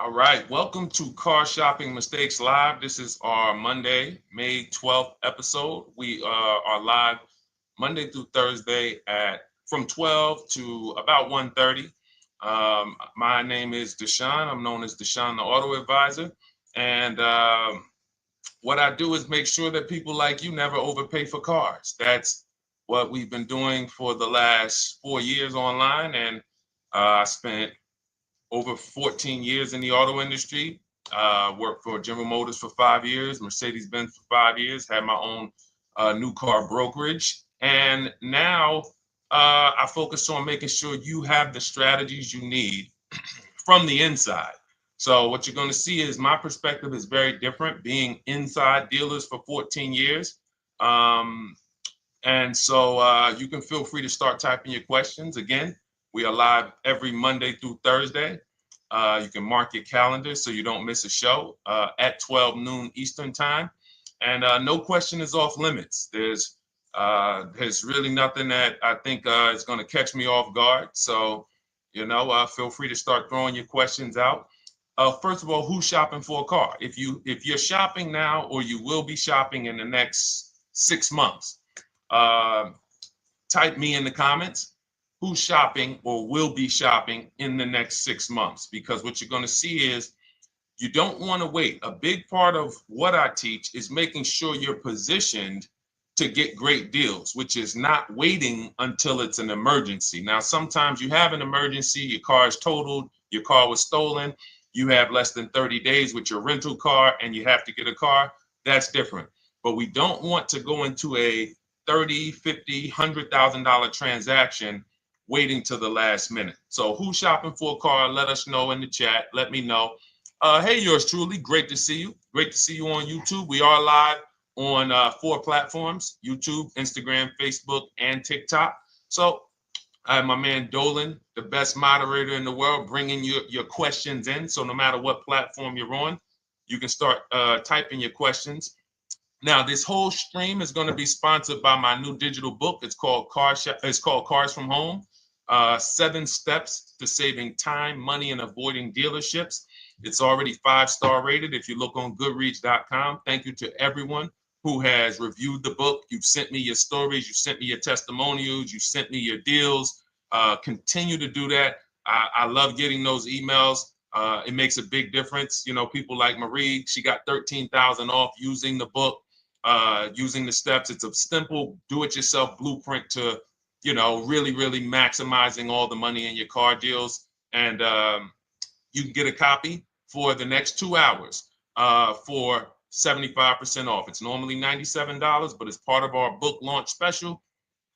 All right, welcome to Car Shopping Mistakes Live. This is our Monday, May 12th episode. We are live Monday through Thursday at from 12 to about 1:30. My name is Deshone. I'm known as Deshone the Auto Advisor. And what I do is make sure that people like you never overpay for cars. That's what we've been doing for the last 4 years online. And I spent over 14 years in the auto industry. Worked for General Motors for 5 years, Mercedes-Benz for 5 years, had my own new car brokerage. And now I focus on making sure you have the strategies you need from the inside. So what you're going to see is my perspective is very different, being inside dealers for 14 years. Um, and so you can feel free to start typing your questions. Again, we are live every Monday through Thursday. You can mark your calendar so you don't miss a show at 12 noon Eastern time. And no question is off limits. There's really nothing that I think is going to catch me off guard. So, feel free to start throwing your questions out. First of all, who's shopping for a car? If you're shopping now or you will be shopping in the next 6 months, uh, type me in the comments who's shopping or will be shopping in the next 6 months, because what you're going to see is you don't want to wait. A big part of what I teach is making sure you're positioned to get great deals, which is not waiting until it's an emergency. Now, sometimes you have an emergency, your car is totaled, your car was stolen, you have less than 30 days with your rental car and you have to get a car. That's different. But we don't want to go into a 30, 50, $100,000 transaction waiting to the last minute. So who's shopping for a car? Let us know in the chat. Let me know. Hey, yours truly. Great to see you. Great to see you on YouTube. We are live on 4 platforms: YouTube, Instagram, Facebook, and TikTok. So I have my man Dolan, the best moderator in the world, bringing your questions in. So no matter what platform you're on, you can start typing your questions. Now, this whole stream is going to be sponsored by my new digital book. It's called Cars from Home: 7 Steps to Saving Time, Money, and Avoiding Dealerships. It's already 5-star rated. If you look on Goodreads.com, thank you to everyone who has reviewed the book. You've sent me your stories. You sent me your testimonials. You sent me your deals. Continue to do that. I love getting those emails. It makes a big difference. People like Marie, she got 13,000 off using the book, using the steps. It's a simple do-it-yourself blueprint to, really, really maximizing all the money in your car deals. And you can get a copy for the next 2 hours for 75% off. It's normally $97, but as part of our book launch special,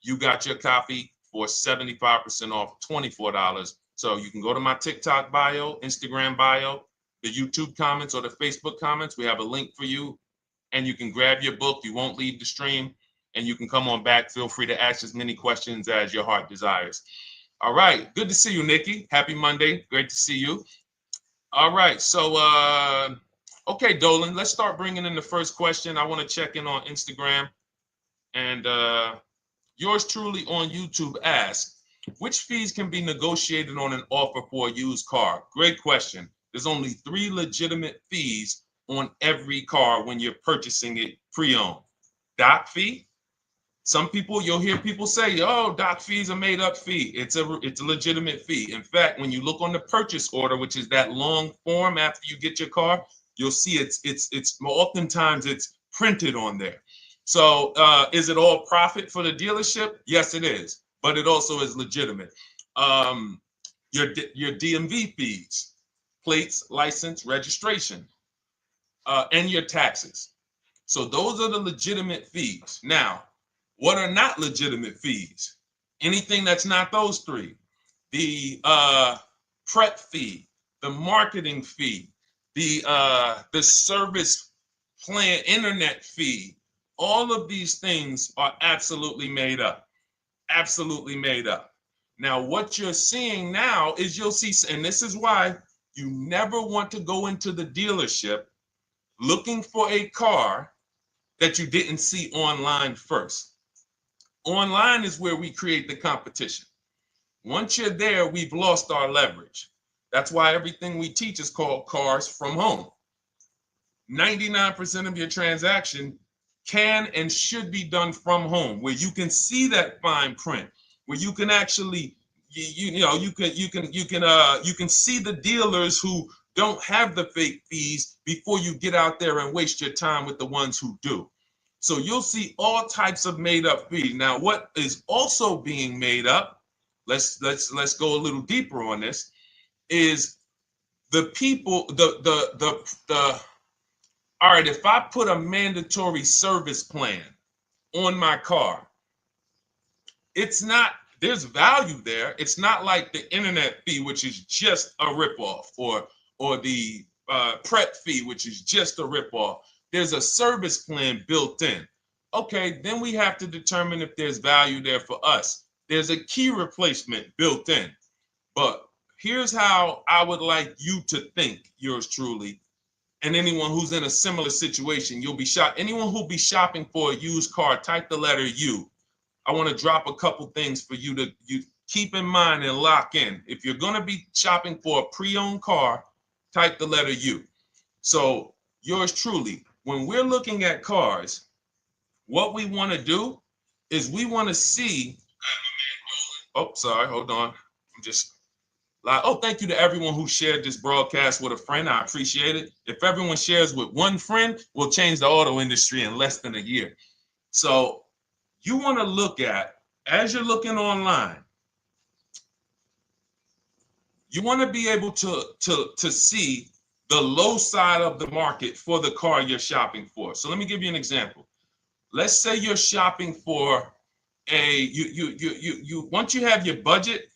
you got your copy for 75% off, $24. So you can go to my TikTok bio, Instagram bio, the YouTube comments, or the Facebook comments. We have a link for you, and you can grab your book. You won't leave the stream, and you can come on back. Feel free to ask as many questions as your heart desires. All right. Good to see you, Nikki. Happy Monday. Great to see you. All right. So, okay, Dolan, let's start bringing in the first question. I want to check in on Instagram. And yours truly on YouTube asks, which fees can be negotiated on an offer for a used car? Great question. There's only 3 legitimate fees on every car when you're purchasing it pre-owned. Doc fee. Some people, you'll hear people say, "Oh, doc fees are made up fee." It's a legitimate fee. In fact, when you look on the purchase order, which is that long form after you get your car, you'll see it's oftentimes it's printed on there. So is it all profit for the dealership? Yes, it is, but it also is legitimate. Um, your DMV fees, plates, license, registration, and your taxes. So those are the legitimate fees. Now, what are not legitimate fees? Anything that's not those 3. The prep fee, the marketing fee, the service plan internet fee. All of these things are absolutely made up. Absolutely made up. Now, what you're seeing now is you'll see, and this is why you never want to go into the dealership looking for a car that you didn't see online first. Online is where we create the competition. Once you're there, we've lost our leverage. That's why everything we teach is called Cars from Home. 99% of your transaction can and should be done from home, where you can see that fine print, where you can actually you can see the dealers who don't have the fake fees before you get out there and waste your time with the ones who do. So you'll see all types of made up fees. Now, what is also being made up, let's go a little deeper on this, is the people, the all right, if I put a mandatory service plan on my car, it's not, there's value there. It's not like the internet fee, which is just a ripoff, or the prep fee, which is just a ripoff. There's a service plan built in. Okay, then we have to determine if there's value there for us. There's a key replacement built in. But here's how I would like you to think, yours truly, and anyone who's in a similar situation. You'll be shocked. Anyone who'll be shopping for a used car, type the letter U. I want to drop a couple things for you to keep in mind and lock in. If you're going to be shopping for a pre-owned car, type the letter U. So yours truly, when we're looking at cars, what we want to do is we want to see, oh, sorry, hold on. I'm just, oh, thank you to everyone who shared this broadcast with a friend. I appreciate it. If everyone shares with one friend, we'll change the auto industry in less than a year. So you want to look at, as you're looking online, you want to be able to see the low side of the market for the car you're shopping for. So let me give you an example. Let's say you're shopping for once you have your budget,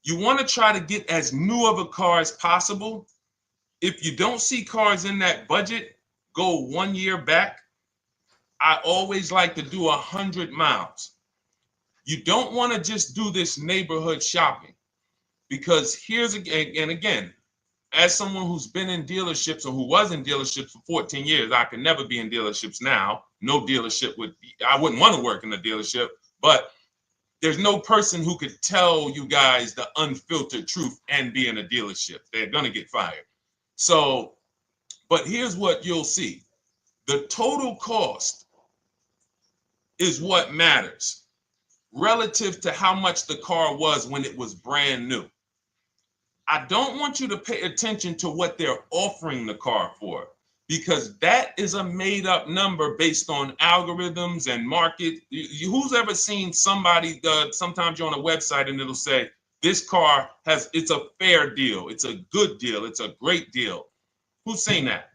you want to try to get as new of a car as possible. If you don't see cars in that budget, go 1 year back. I always like to do 100 miles. You don't want to just do this neighborhood shopping, because here's again, as someone who's been in dealerships or who was in dealerships for 14 years, I can never be in dealerships now. No dealership I wouldn't want to work in a dealership, but there's no person who could tell you guys the unfiltered truth and be in a dealership. They're going to get fired. So, but here's what you'll see. The total cost is what matters relative to how much the car was when it was brand new. I don't want you to pay attention to what they're offering the car for, because that is a made up number based on algorithms and market. Who's ever seen somebody, sometimes you're on a website and it'll say, this car it's a fair deal, it's a good deal, it's a great deal. Who's seen that?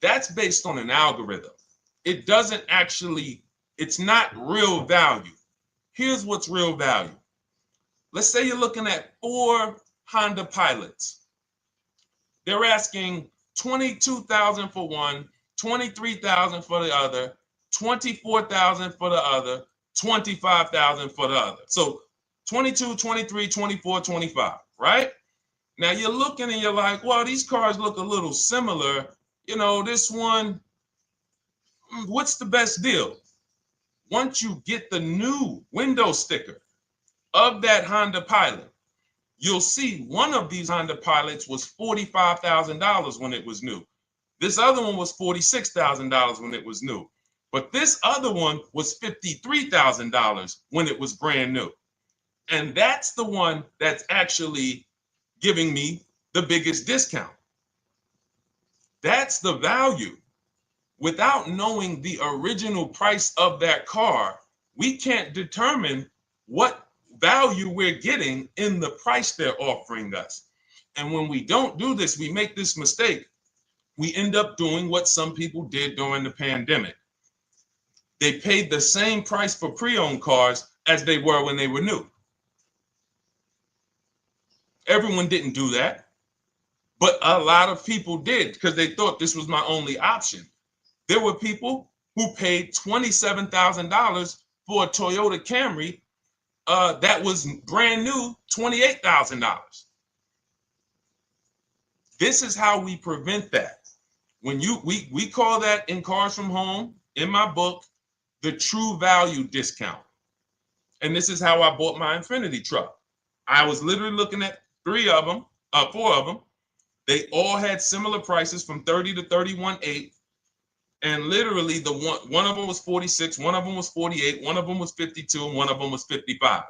That's based on an algorithm. It doesn't actually, it's not real value. Here's what's real value. Let's say you're looking at 4 Honda Pilots. They're asking $22,000 for one, $23,000 for the other, $24,000 for the other, $25,000 for the other. So 22, 23, 24, 25, right? Now you're looking and you're like, well, these cars look a little similar. You know, this one, what's the best deal? Once you get the new window sticker of that Honda Pilot, you'll see one of these Honda Pilots was $45,000 when it was new. This other one was $46,000 when it was new. But this other one was $53,000 when it was brand new. And that's the one that's actually giving me the biggest discount. That's the value. Without knowing the original price of that car, we can't determine what value we're getting in the price they're offering us. And when we don't do this, we make this mistake. We end up doing what some people did during the pandemic. They paid the same price for pre-owned cars as they were when they were new. Everyone didn't do that, but a lot of people did because they thought this was my only option. There were people who paid $27,000 for a Toyota Camry that was brand new, $28,000. This is how we prevent that. When we call that in Cars from Home, in my book, the true value discount. And this is how I bought my Infiniti truck. I was literally looking at 3 of them. 4 of them. They all had similar prices from 30 to 31.8. And literally the one of them was 46, one of them was 48, one of them was 52, and one of them was 55.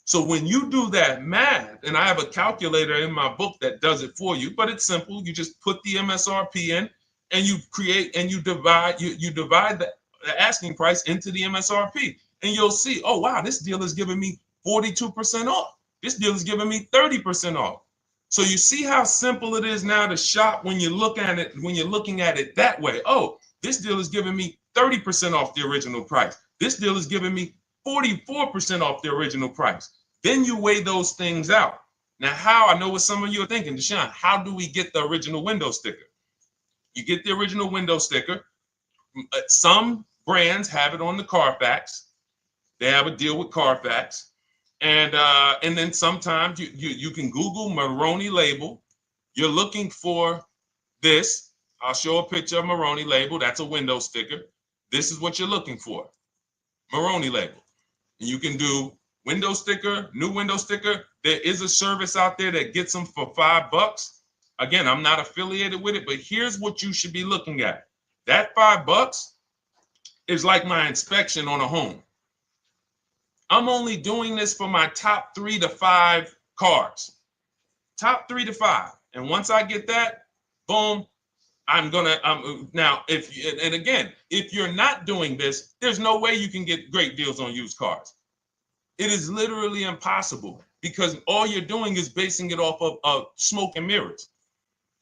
So when you do that math, and I have a calculator in my book that does it for you, but it's simple. You just put the MSRP in and you create and you divide the asking price into the MSRP. And you'll see, oh wow, this deal is giving me 42% off. This deal is giving me 30% off. So you see how simple it is now to shop when you look at it, when you're looking at it that way. Oh, this deal is giving me 30% off the original price. This deal is giving me 44% off the original price. Then you weigh those things out. Now, how, I know what some of you are thinking, Deshone, how do we get the original window sticker? You get the original window sticker. Some brands have it on the Carfax. They have a deal with Carfax. And then sometimes you can Google Maroney label. You're looking for this. I'll show a picture of Maroney label. That's a window sticker. This is what you're looking for. Maroney label. And you can do window sticker, new window sticker. There is a service out there that gets them for $5. Again, I'm not affiliated with it, but here's what you should be looking at. That $5 is like my inspection on a home. I'm only doing this for my top 3 to 5 cars. Top 3 to 5. And once I get that, boom, I'm gonna now if you're not doing this, there's no way you can get great deals on used cars. It is literally impossible because all you're doing is basing it off of smoke and mirrors.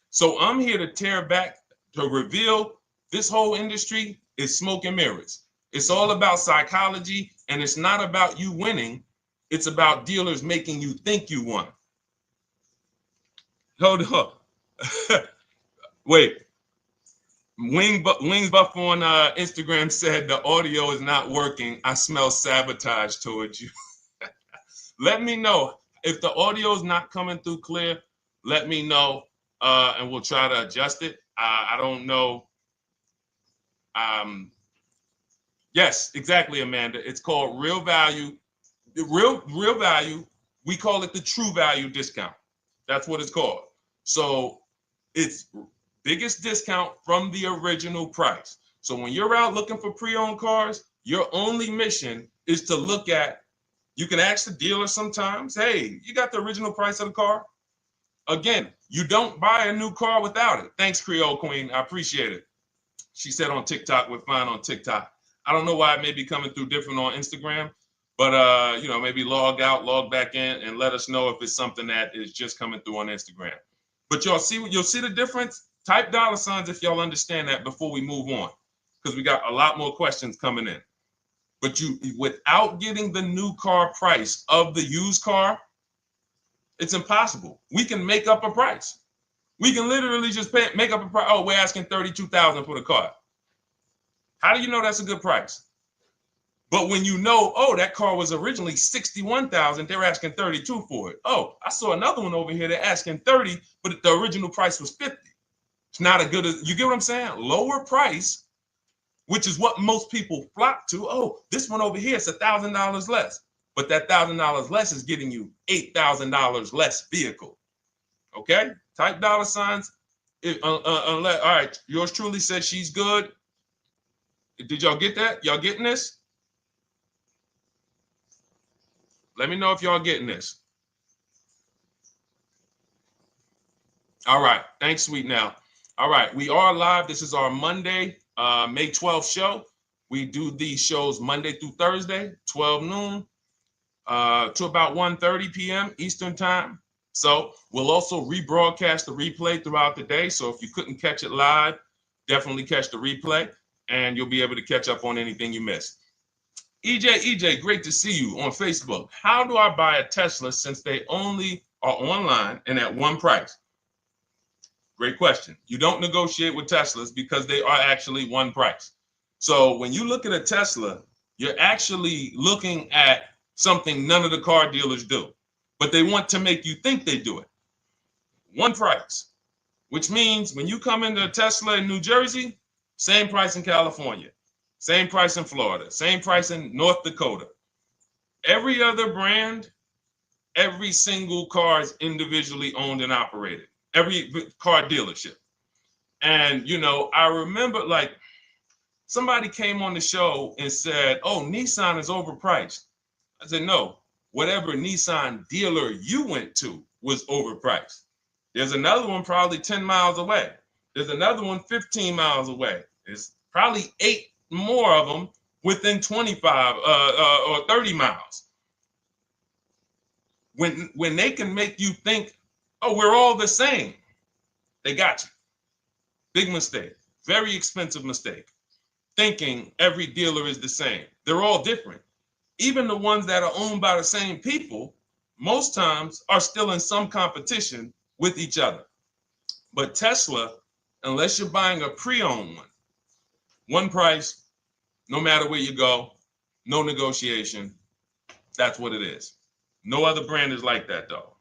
So I'm here to tear back, to reveal this whole industry is smoke and mirrors. It's all about psychology, and it's not about you winning. It's about dealers making you think you won. Hold up. Wait. Wings Buff on Instagram said the audio is not working. I smell sabotage towards you. Let me know if the audio is not coming through clear. Let me know, and we'll try to adjust it. I don't know. Yes, exactly, Amanda. It's called real value. Real value. We call it the true value discount. That's what it's called. So it's biggest discount from the original price. So when you're out looking for pre-owned cars, your only mission is to look at, you can ask the dealer sometimes, hey, you got the original price of the car? Again, you don't buy a new car without it. Thanks, Creole Queen. I appreciate it. She said on TikTok, we're fine on TikTok. I don't know why it may be coming through different on Instagram, but maybe log out, log back in, and let us know if it's something that is just coming through on Instagram. But you'll see the difference. Type $ if y'all understand that before we move on, because we got a lot more questions coming in. But without getting the new car price of the used car, it's impossible. We can make up a price. We can literally just make up a price. Oh, we're asking $32,000 for the car. How do you know that's a good price? But when you know, oh, that car was originally $61,000, they're asking $32,000 for it. Oh, I saw another one over here. They're asking $30,000, but the original price was $50,000. It's not a good, you get what I'm saying? Lower price, which is what most people flock to. Oh, this one over here is $1,000 less. But that $1,000 less is getting you $8,000 less vehicle. Okay? Type $. All right, yours truly said she's good. Did y'all get that? Y'all getting this? Let me know if y'all getting this. All right. Thanks, Sweet Now. All right. We are live. This is our Monday, May 12th show. We do these shows Monday through Thursday, 12 noon to about 1:30 p.m. Eastern time. So we'll also rebroadcast the replay throughout the day. So if you couldn't catch it live, definitely catch the replay, and you'll be able to catch up on anything you missed. EJ, great to see you on Facebook. How do I buy a Tesla since they only are online and at one price? Great question. You don't negotiate with Teslas because they are actually one price. So when you look at a Tesla, you're actually looking at something none of the car dealers do, but they want to make you think they do it. One price, which means when you come into a Tesla in New Jersey, same price in California, same price in Florida, same price in North Dakota. Every other brand Every single car is individually owned and operated. Every car dealership. And, you know, I remember like somebody came on the show and said, oh, Nissan is overpriced. I said, no, whatever Nissan dealer you went to was overpriced. There's another one probably 10 miles away. There's another one 15 miles away. There's probably 8 more of them within 25 or 30 miles. When they can make you think, oh, we're all the same, they got you. Big mistake. Very expensive mistake. Thinking every dealer is the same. They're all different. Even the ones that are owned by the same people, most times are still in some competition with each other. But Tesla, unless you're buying a pre-owned one price, no matter where you go, no negotiation. That's what it is. No other brand is like that, though.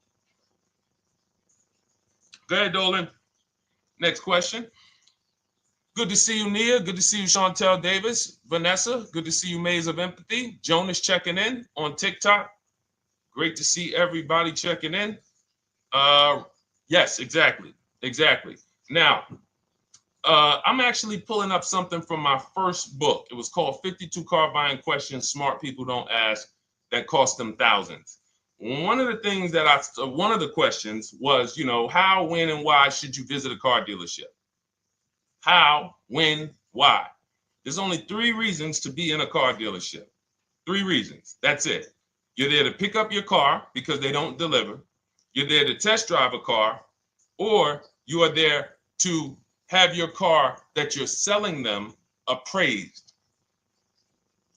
Go ahead, Dolan. Next question. Good to see you, Nia. Good to see you, Chantel Davis. Vanessa, good to see you, Maze of Empathy. Jonas checking in on TikTok. Great to see everybody checking in. Yes, exactly. Now, I'm actually pulling up something from my first book. It was called 52 Car Buying Questions Smart People Don't Ask that cost them thousands. One of the questions was, you know, how, when, and why should you visit a car dealership? How, when, why? There's only 3 reasons to be in a car dealership. 3 reasons. That's it. You're there to pick up your car because they don't deliver. You're there to test drive a car, or you are there to have your car that you're selling them appraised.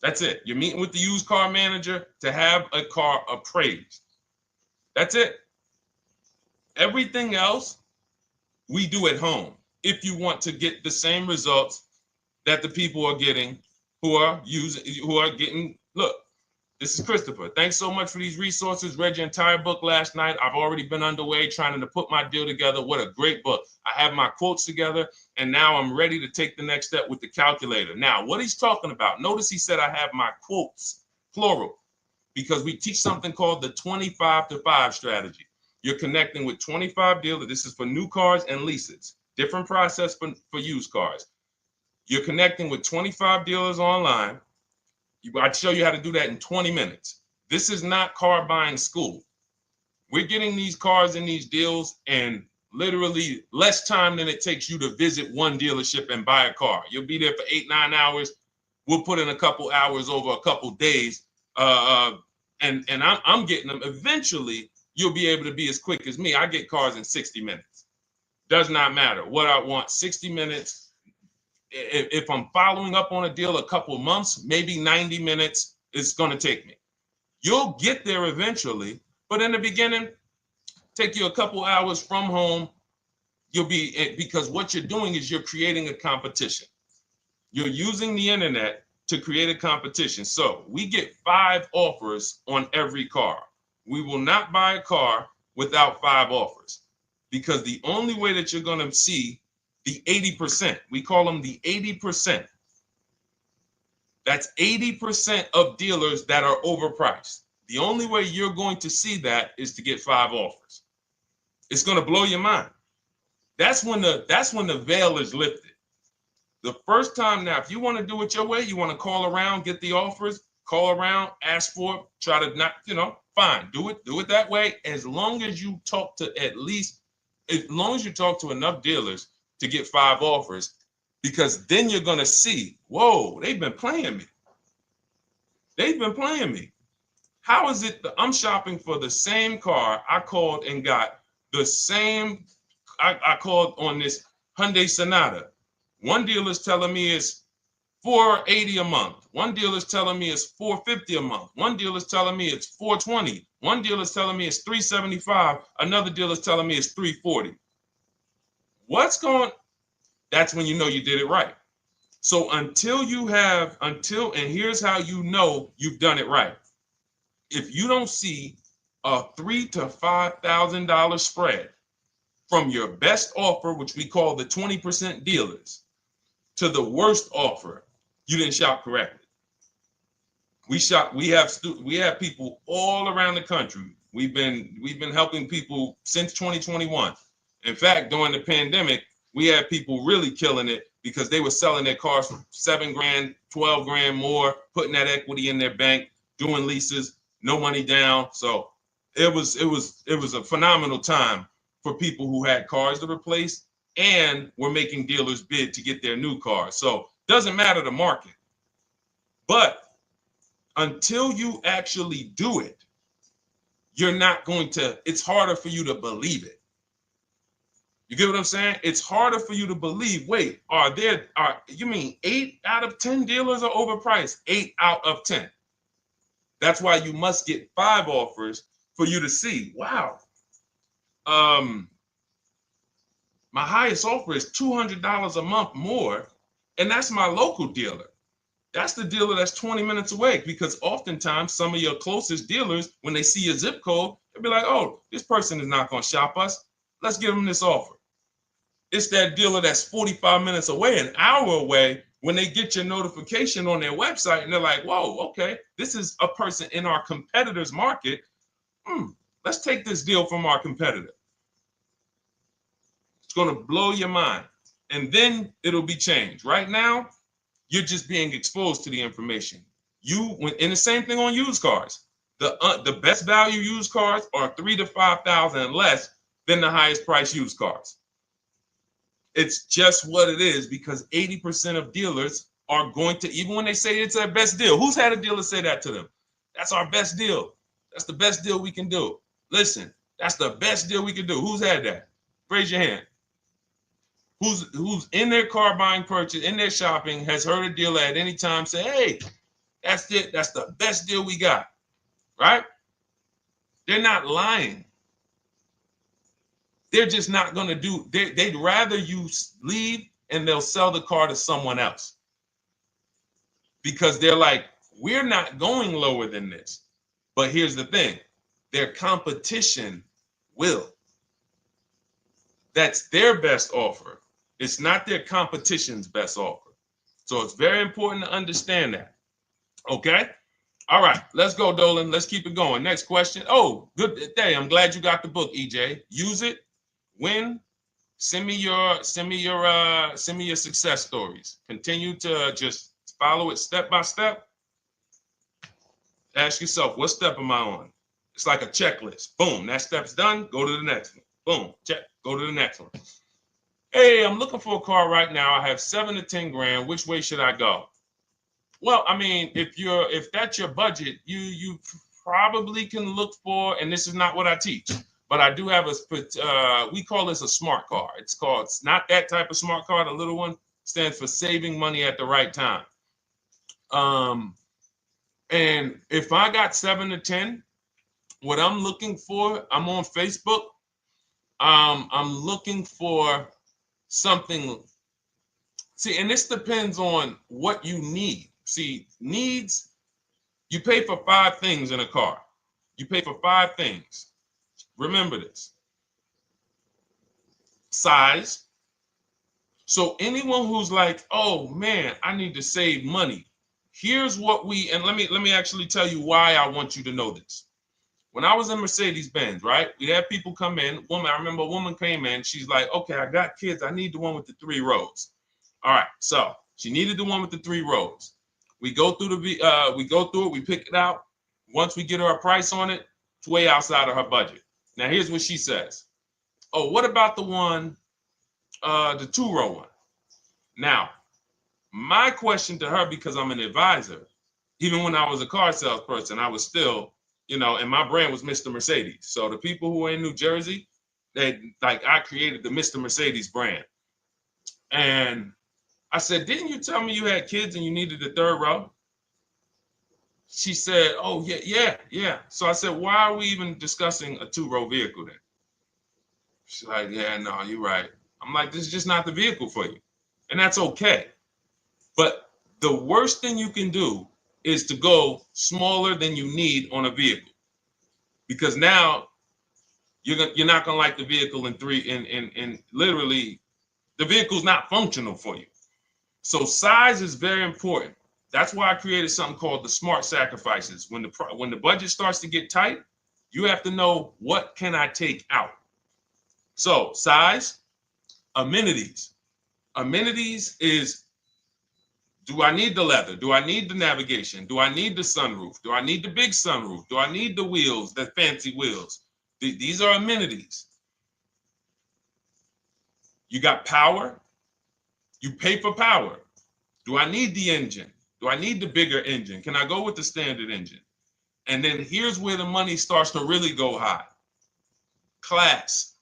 That's it. You're meeting with the used car manager to have a car appraised. That's it. Everything else we do at home if you want to get the same results that the people are getting who are getting. Look, this is Christopher. Thanks so much for these resources. Read your entire book last night. I've already been underway trying to put my deal together. What a great book. I have my quotes together, and now I'm ready to take the next step with the calculator. Now, what he's talking about, notice he said I have my quotes, plural, because we teach something called the 25 to 5 strategy. You're connecting with 25 dealers. This is for new cars and leases. Different process for used cars. You're connecting with 25 dealers online. I'd show you how to do that in 20 minutes. This is not car buying school. We're getting these cars and these deals in literally less time than it takes you to visit one dealership and buy a car. You'll be there for 8-9 hours. We'll put in a couple hours over a couple days. And I'm getting them. Eventually, you'll be able to be as quick as me. I get cars in 60 minutes. Does not matter what I want. 60 minutes. If I'm following up on a deal a couple months, maybe 90 minutes is going to take me. You'll get there eventually, but in the beginning, take you a couple hours from home. Because what you're doing is you're creating a competition. You're using the internet to create a competition. So we get 5 offers on every car. We will not buy a car without 5 offers, because the only way that you're going to see the 80%, we call them the 80%. That's 80% of dealers that are overpriced. The only way you're going to see that is to get 5 offers. It's going to blow your mind. That's when the veil is lifted. The first time, now, if you want to do it your way, you want to call around, get the offers, call around, ask for it, try to not, fine, do it that way. As long as you talk to enough dealers to get 5 offers, because then you're going to see, whoa, they've been playing me. How is it that I'm shopping for the same car? I called and got the same. I called on this Hyundai Sonata. One dealer's telling me it's $480 a month. One dealer's telling me it's $450 a month. One dealer's telling me it's $420. One dealer's telling me it's $375. Another dealer's telling me it's $340. That's when you know you did it right. So and here's how you know you've done it right. If you don't see a $3,000 to $5,000 spread from your best offer, which we call the 20% dealers, to the worst offer, you didn't shop correctly. We have people all around the country. We've been helping people since 2021. In fact, during the pandemic, we had people really killing it because they were selling their cars for 7 grand, 12 grand more, putting that equity in their bank, doing leases, no money down. So it was a phenomenal time for people who had cars to replace and were making dealers bid to get their new cars. So doesn't matter the market. But until you actually do it, you're not going to, it's harder for you to believe it. You get what I'm saying? It's harder for you to believe, wait, you mean 8 out of 10 dealers are overpriced? 8 out of 10. That's why you must get 5 offers for you to see, wow. My highest offer is $200 a month more, and that's my local dealer. That's the dealer that's 20 minutes away, because oftentimes some of your closest dealers, when they see your zip code, they'll be like, oh, this person is not going to shop us. Let's give them this offer. It's that dealer that's 45 minutes away, an hour away, when they get your notification on their website and they're like, whoa, okay, this is a person in our competitor's market. Let's take this deal from our competitor. It's going to blow your mind. And then it'll be changed. Right now, you're just being exposed to the information. And the same thing on used cars. The best value used cars are $3,000 to $5,000 less than the highest price used cars. It's just what it is, because 80% of dealers are going to, even when they say it's their best deal. Who's had a dealer say that to them? That's our best deal. That's the best deal we can do. Listen, that's the best deal we can do. Who's had that? Raise your hand. Who's in their car buying purchase, in their shopping, has heard a dealer at any time say, hey, that's it. That's the best deal we got, right? They're not lying. They're just not going to do, they'd rather you leave and they'll sell the car to someone else, because they're like, we're not going lower than this. But here's the thing, their competition will. That's their best offer. It's not their competition's best offer. So it's very important to understand that. Okay? All right, let's go, Dolan. Let's keep it going. Next question. Oh, good day. I'm glad you got the book, EJ. Use it. Win. Send me your success stories. Continue to just follow it step by step. Ask yourself, what step am I on? It's like a checklist. Boom, that step's done. Go to the next one. Boom, check. Go to the next one. Hey, I'm looking for a car right now. I have 7 to 10 grand. Which way should I go? Well, I mean, if that's your budget, you probably can look for, and this is not what I teach, but I do have we call this a smart car. It's not that type of smart car. The little one stands for saving money at the right time. And if I got 7 to 10, what I'm looking for, I'm on Facebook. I'm looking for something. See, and this depends on what you need. See, needs, you pay for 5 things in a car. You pay for 5 things. Remember this. Size. So anyone who's like, oh man, I need to save money. Here's what and let me actually tell you why I want you to know this. When I was in Mercedes-Benz, right? We had people come in. I remember a woman came in. She's like, okay, I got kids. I need the one with the 3 rows. All right. So she needed the one with the 3 rows. We go through it. We pick it out. Once we get her a price on it, it's way outside of her budget. Now, here's what she says. Oh, what about the one, the 2-row one? Now, my question to her, because I'm an advisor, even when I was a car salesperson, I was still, and my brand was Mr. Mercedes. So the people who are in New Jersey, I created the Mr. Mercedes brand. And I said, didn't you tell me you had kids and you needed the 3rd row? She said, oh, yeah. So I said, why are we even discussing a 2-row vehicle then? She's like, yeah, no, you're right. I'm like, this is just not the vehicle for you. And that's okay. But the worst thing you can do is to go smaller than you need on a vehicle, because now you're not gonna like the vehicle in literally the vehicle's not functional for you. So size is very important. That's why I created something called the smart sacrifices. When the budget starts to get tight, You have to know, what can I take out? So size, amenities. Amenities is, do I need the leather? Do I need the navigation? Do I need the sunroof? Do I need the big sunroof? Do I need the wheels, the fancy wheels? These are amenities. You got power. You pay for power. Do I need the engine? Do I need the bigger engine? Can I go with the standard engine? And then here's where the money starts to really go high. Class.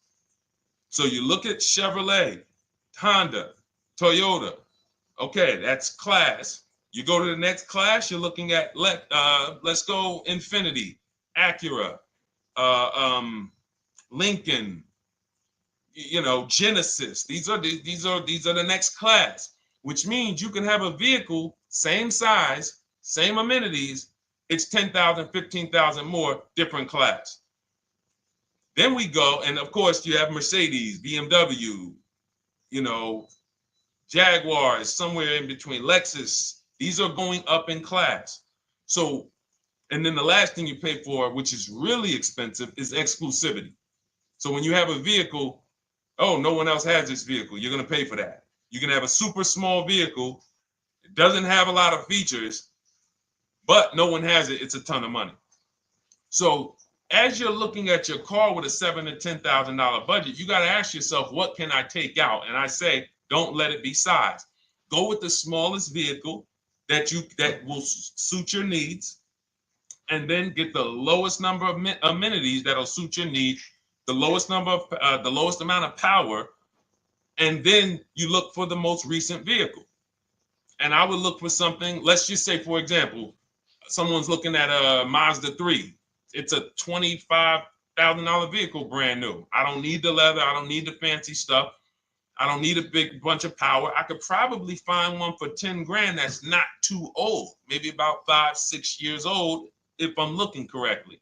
So you look at Chevrolet, Honda, Toyota. Okay, that's class. You go to the next class, you're looking at, let's go Infiniti, Acura, Lincoln, Genesis. These are the next class, which means you can have a vehicle, same size, same amenities. It's 10,000, 15,000 more, different class. Then we go, and of course you have Mercedes, BMW, Jaguars, somewhere in between, Lexus. These are going up in class. So, and then the last thing you pay for, which is really expensive, is exclusivity. So when you have a vehicle, oh, no one else has this vehicle, you're going to pay for that. You can have a super small vehicle, it doesn't have a lot of features, but no one has it, it's a ton of money. So as you're looking at your car with a $7,000 to $10,000 budget, you got to ask yourself, what can I take out? And I say, don't let it be size. Go with the smallest vehicle that will suit your needs, and then get the lowest number of amenities that'll suit your needs, the lowest amount of power, and then you look for the most recent vehicle. And I would look for something, let's just say, for example, someone's looking at a Mazda 3. It's a $25,000 vehicle, brand new. I don't need the leather. I don't need the fancy stuff. I don't need a big bunch of power. I could probably find one for 10 grand that's not too old, maybe about 5-6 years old, if I'm looking correctly.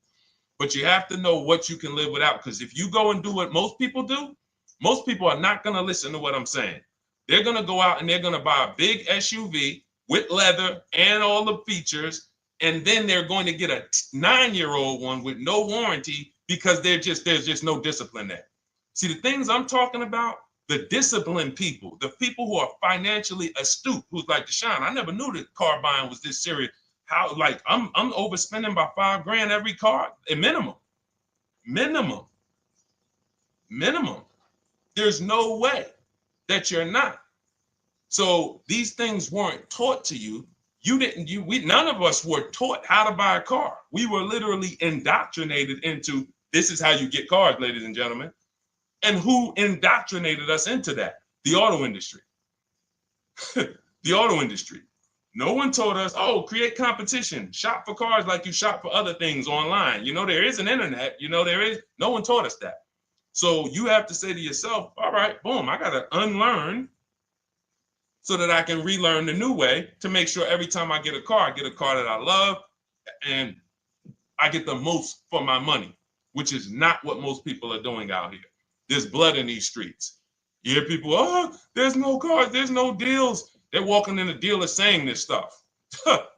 But you have to know what you can live without, because if you go and do what most people do, most people are not going to listen to what I'm saying. They're going to go out and they're going to buy a big SUV with leather and all the features, and then they're going to get a 9-year-old one with no warranty because there's just no discipline there. See, the things I'm talking about, the disciplined people, the people who are financially astute, who's like, Deshone, I never knew that car buying was this serious. How, like, I'm overspending by $5 grand every car, a minimum. There's no way that you're not. So these things weren't taught to you. None of us were taught how to buy a car. We were literally indoctrinated into, this is how you get cars, ladies and gentlemen. And who indoctrinated us into that? The auto industry. The auto industry. No one told us, oh, create competition, shop for cars like you shop for other things online. There is an internet, no one taught us that. So you have to say to yourself, all right, boom, I got to unlearn so that I can relearn the new way to make sure every time I get a car that I love and I get the most for my money, which is not what most people are doing out here. There's blood in these streets. You hear people, oh, there's no cars, there's no deals. They're walking in the dealer saying this stuff.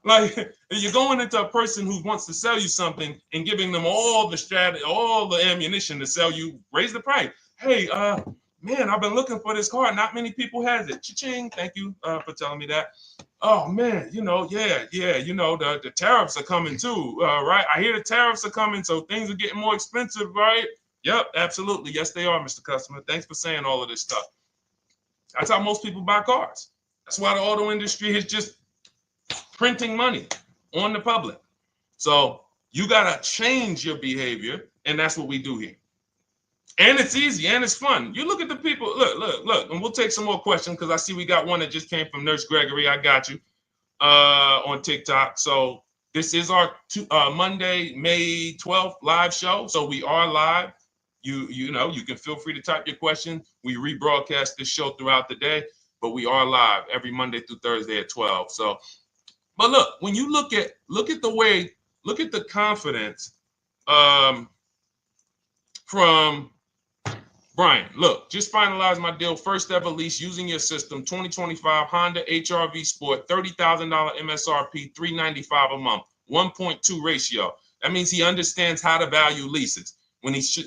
Like, you're going into a person who wants to sell you something and giving them all the strategy, all the ammunition to sell you, raise the price. Hey, man, I've been looking for this car. Not many people has it. Cha-ching. Thank you for telling me that. Oh man, the tariffs are coming too, right? I hear the tariffs are coming, so things are getting more expensive, right? Yep, absolutely. Yes, they are, Mr. Customer. Thanks for saying all of this stuff. That's how most people buy cars. That's why the auto industry is just printing money on the public. So you got to change your behavior, and that's what we do here. And it's easy and it's fun. You look at the people, look, and we'll take some more questions because I see we got one that just came from Nurse Gregory. I got you on TikTok. So this is our Monday, May 12th live show. So we are live. You can feel free to type your question. We rebroadcast this show throughout the day, but we are live every Monday through Thursday at 12. So, but look, when you look at the confidence from Brian, look, just finalized my deal. First ever lease using your system, 2025 Honda HR-V Sport, $30,000 MSRP, $395 a month, 1.2 ratio. That means he understands how to value leases when he's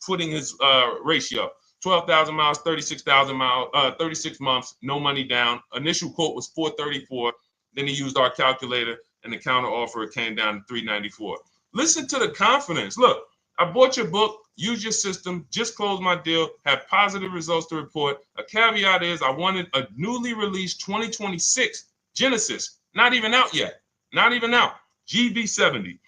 putting his ratio. 12,000 miles, 36,000 miles, 36 months, no money down. Initial quote was 434. Then he used our calculator, and the counter offer came down to 394. Listen to the confidence. Look, I bought your book, use your system, just closed my deal, have positive results to report. A caveat is I wanted a newly released 2026 Genesis, not even out yet, not even out, GV70.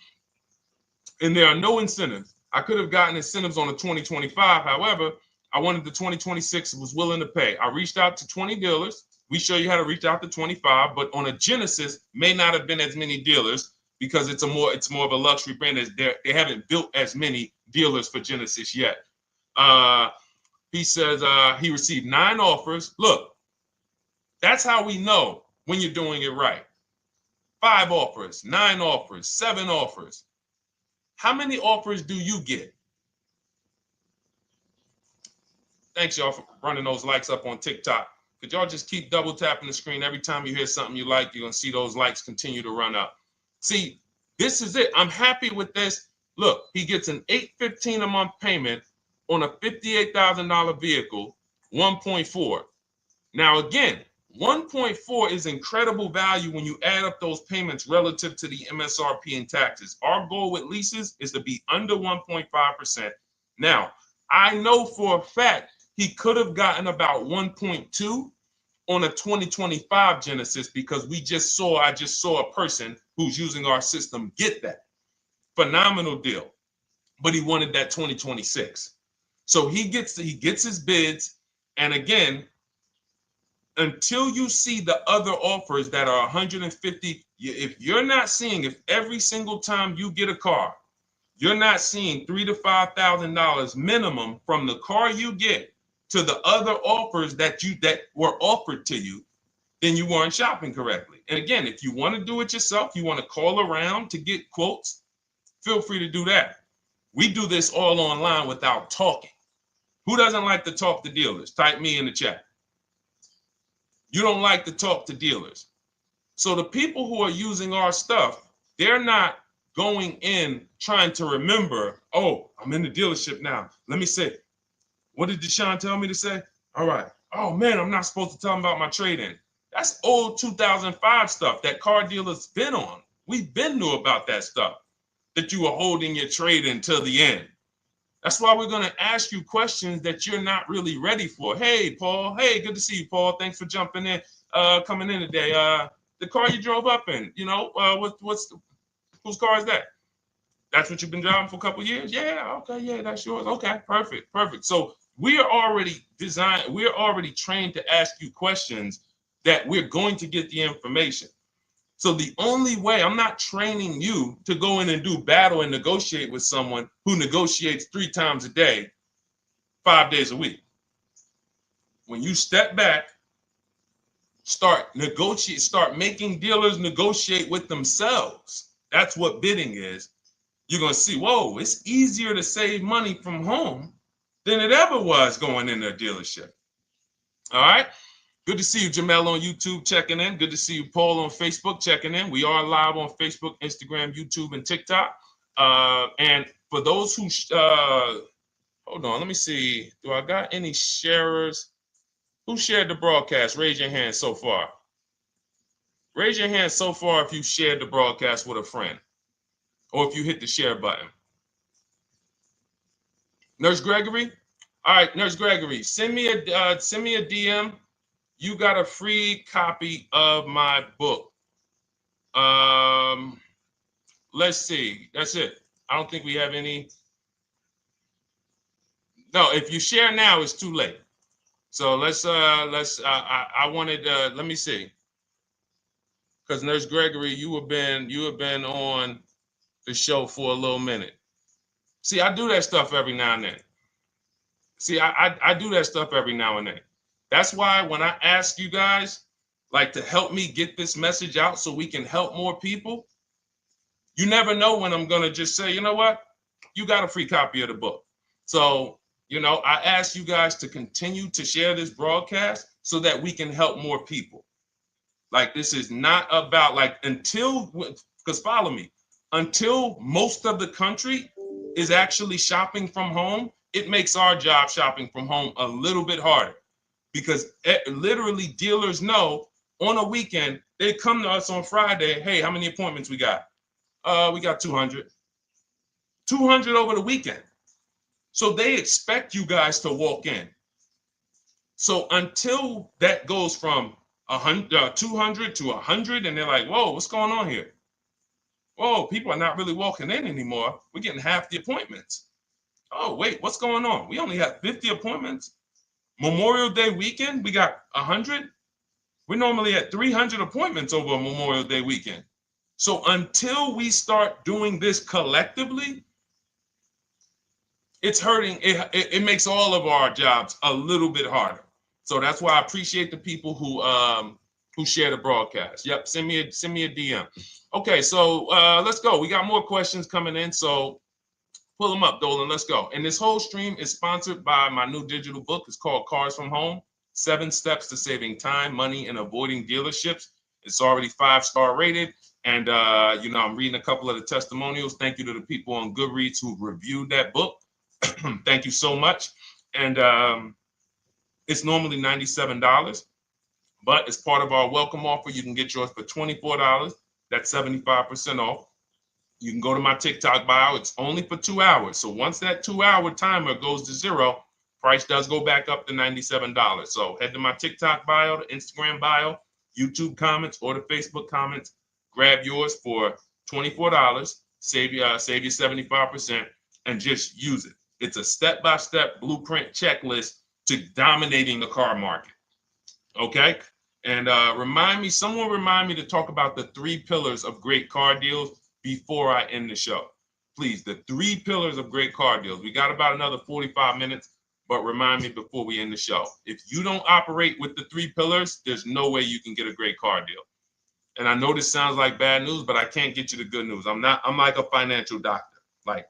And there are no incentives. I could have gotten incentives on the 2025. However, I wanted the 2026, was willing to pay. I reached out to 20 dealers. We show you how to reach out to 25, but on a Genesis, may not have been as many dealers because it's more of a luxury brand. As they haven't built as many dealers for Genesis yet. He says he received 9 offers. Look, that's how we know when you're doing it right. 5 offers, 9 offers, 7 offers. How many offers do you get? Thanks, y'all, for running those likes up on TikTok. Could y'all just keep double tapping the screen every time you hear something you like? You're going to see those likes continue to run up. See, this is it. I'm happy with this. Look, he gets an $815 a month payment on a $58,000 vehicle, 1.4. Now, again, 1.4 is incredible value when you add up those payments relative to the MSRP and taxes. Our goal with leases is to be under 1.5%. Now, I know for a fact he could have gotten about 1.2 on a 2025 Genesis because I just saw a person who's using our system get that. Phenomenal deal. But he wanted that 2026. So he gets his bids. And again, until you see the other offers that are 150, if every single time you get a car, you're not seeing $3,000 to $5,000 minimum from the car you get to the other offers that were offered to you, then you weren't shopping correctly. And again, if you want to do it yourself, you want to call around to get quotes, feel free to do that. We do this all online without talking. Who doesn't like to talk to dealers? Type me in the chat. You don't like to talk to dealers. So the people who are using our stuff, they're not going in trying to remember, oh, I'm in the dealership now. Let me say, what did Deshone tell me to say? All right. Oh, man, I'm not supposed to tell them about my trade-in. That's old 2005 stuff that car dealers been on. We've been knew about that stuff, that you were holding your trade-in till the end. That's why we're going to ask you questions that you're not really ready for. Hey, Paul. Hey, good to see you, Paul. Thanks for jumping in, coming in today. The car you drove up in, whose car is that? That's what you've been driving for a couple of years? Yeah, okay, yeah, that's yours. Okay, perfect. So we are already trained to ask you questions that we're going to get the information. So the only way, I'm not training you to go in and do battle and negotiate with someone who negotiates 3 times a day, 5 days a week. When you step back, start making dealers negotiate with themselves. That's what bidding is. You're going to see, whoa, it's easier to save money from home than it ever was going in a dealership. All right. Good to see you, Jamel, on YouTube checking in. Good to see you, Paul, on Facebook checking in. We are live on Facebook, Instagram, YouTube, and TikTok. And for those who, hold on, let me see. Do I got any sharers? Who shared the broadcast? Raise your hand so far. Raise your hand so far if you shared the broadcast with a friend or if you hit the share button. Nurse Gregory? All right, Nurse Gregory, send me a DM. You got a free copy of my book. Let's see. That's it. I don't think we have any. No, if you share now, it's too late. So I wanted let me see. Because Nurse Gregory, you have been on the show for a little minute. See, I do that stuff every now and then. I do that stuff every now and then. That's why when I ask you guys, like, to help me get this message out so we can help more people, you never know when I'm going to just say, you know what? You got a free copy of the book. So, I ask you guys to continue to share this broadcast so that we can help more people. Like, this is not about, because follow me. until most of the country is actually shopping from home, it makes our job shopping from home a little bit harder, because literally dealers know on a weekend, they come to us on Friday, hey, how many appointments we got? We got 200. 200 over the weekend. So they expect you guys to walk in. So until that goes from 200 to 100, and they're like, whoa, what's going on here? Whoa, people are not really walking in anymore. We're getting half the appointments. Oh, wait, what's going on? We only have 50 appointments. Memorial Day weekend, we got 100. We're normally at 300 appointments over a Memorial Day weekend. So until we start doing this collectively, it's hurting. It makes all of our jobs a little bit harder. So that's why I appreciate the people who share the broadcast. Yep, send me a DM. Okay, so let's go. We got more questions coming in, so pull them up, Dolan. Let's go. And this whole stream is sponsored by my new digital book. It's called Cars from Home: 7 Steps to Saving Time, Money, and Avoiding Dealerships. It's already 5-star rated. And, I'm reading a couple of the testimonials. Thank you to the people on Goodreads who reviewed that book. Thank you so much. And it's normally $97, but as part of our welcome offer, you can get yours for $24. That's 75% off. You can go to my TikTok bio. It's only for 2 hours. So once that 2-hour timer goes to zero, price does go back up to $97. So head to my TikTok bio, the Instagram bio, YouTube comments, or the Facebook comments. Grab yours for $24. Save you 75%, and just use it. It's a step-by-step blueprint checklist to dominating the car market. Okay? And someone remind me to talk about the 3 pillars of great car deals before I end the show. Please, the 3 pillars of great car deals. We got about another 45 minutes, but remind me before we end the show. If you don't operate with the 3 pillars, there's no way you can get a great car deal. And I know this sounds like bad news, but I can't get you the good news. I'm like a financial doctor.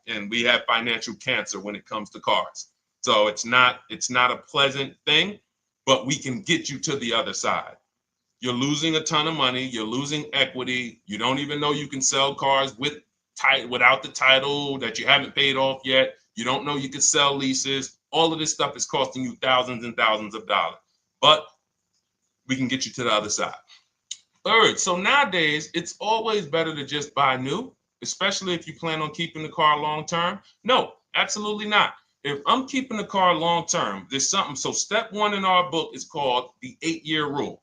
And we have financial cancer when it comes to cars. So it's not a pleasant thing, but we can get you to the other side. You're losing a ton of money. You're losing equity. You don't even know you can sell cars without the title that you haven't paid off yet. You don't know you can sell leases. All of this stuff is costing you thousands and thousands of dollars, but we can get you to the other side. Third, so nowadays, it's always better to just buy new, especially if you plan on keeping the car long term. No, absolutely not. If I'm keeping the car long term, there's something. So step 1 in our book is called the 8-year rule.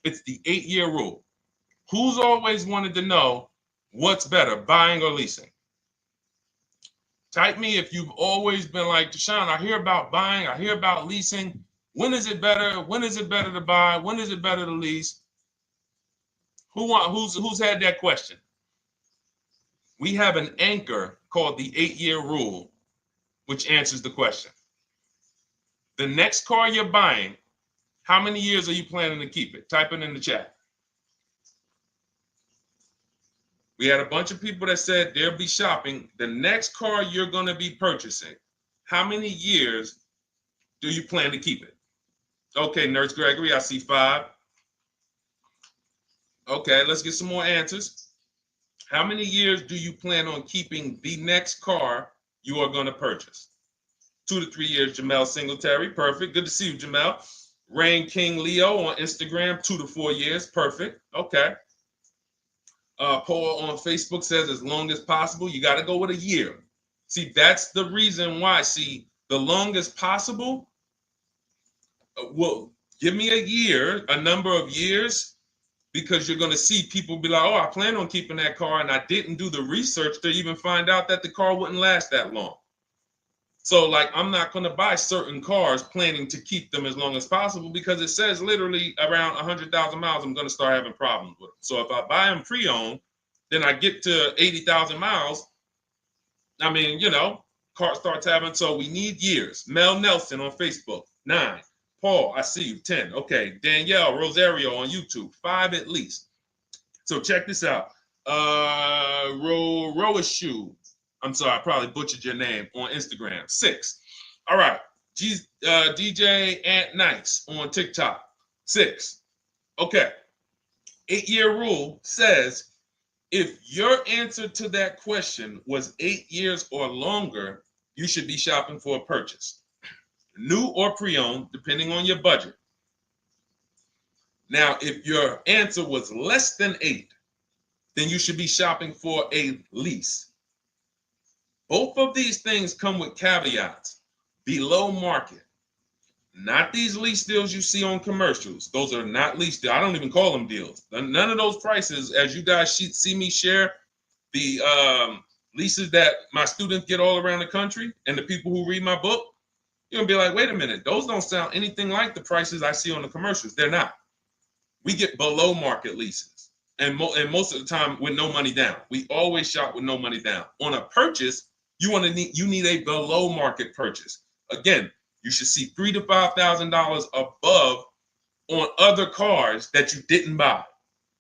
It's the 8-year rule. Who's always wanted to know what's better, buying or leasing? Type me if you've always been like, Deshone, I hear about buying, I hear about leasing. When is it better? When is it better to buy? When is it better to lease? Who's had that question? We have an anchor called the 8-year rule, which answers the question. The next car you're buying, how many years are you planning to keep it? Type it in the chat. We had a bunch of people that said they'll be shopping. The next car you're going to be purchasing, how many years do you plan to keep it? Okay, Nurse Gregory, I see 5. Okay, let's get some more answers. How many years do you plan on keeping the next car you are going to purchase? 2 to 3 years, Jamel Singletary. Perfect. Good to see you, Jamel. Rain King Leo on Instagram, 2 to 4 years. Perfect. Okay. Paul on Facebook says as long as possible. You got to go with a year. See, that's the reason why. See, the longest possible, well, give me a year, a number of years, because you're going to see people be like, oh, I plan on keeping that car, and I didn't do the research to even find out that the car wouldn't last that long. So, I'm not going to buy certain cars planning to keep them as long as possible, because it says literally around 100,000 miles, I'm going to start having problems with them. So if I buy them pre-owned, then I get to 80,000 miles. I mean, car starts having, so we need years. Mel Nelson on Facebook, 9. Paul, I see you, 10. Okay, Danielle Rosario on YouTube, 5 at least. So check this out. Roashu, I'm sorry, I probably butchered your name, on Instagram, 6. All right, DJ Ant Nice on TikTok, 6. Okay, 8-year rule says If your answer to that question was 8 years or longer, you should be shopping for a purchase, new or pre-owned, depending on your budget. Now, if your answer was less than 8, then you should be shopping for a lease. Both of these things come with caveats. Below market. Not these lease deals you see on commercials. Those are not lease deals. I don't even call them deals. None of those prices, as you guys see me share the leases that my students get all around the country and the people who read my book, you're going to be like, wait a minute. Those don't sound anything like the prices I see on the commercials. They're not. We get below market leases. And most of the time with no money down. We always shop with no money down. On a purchase, you need a below market purchase. Again, you should see $3,000 to $5,000 above on other cars that you didn't buy.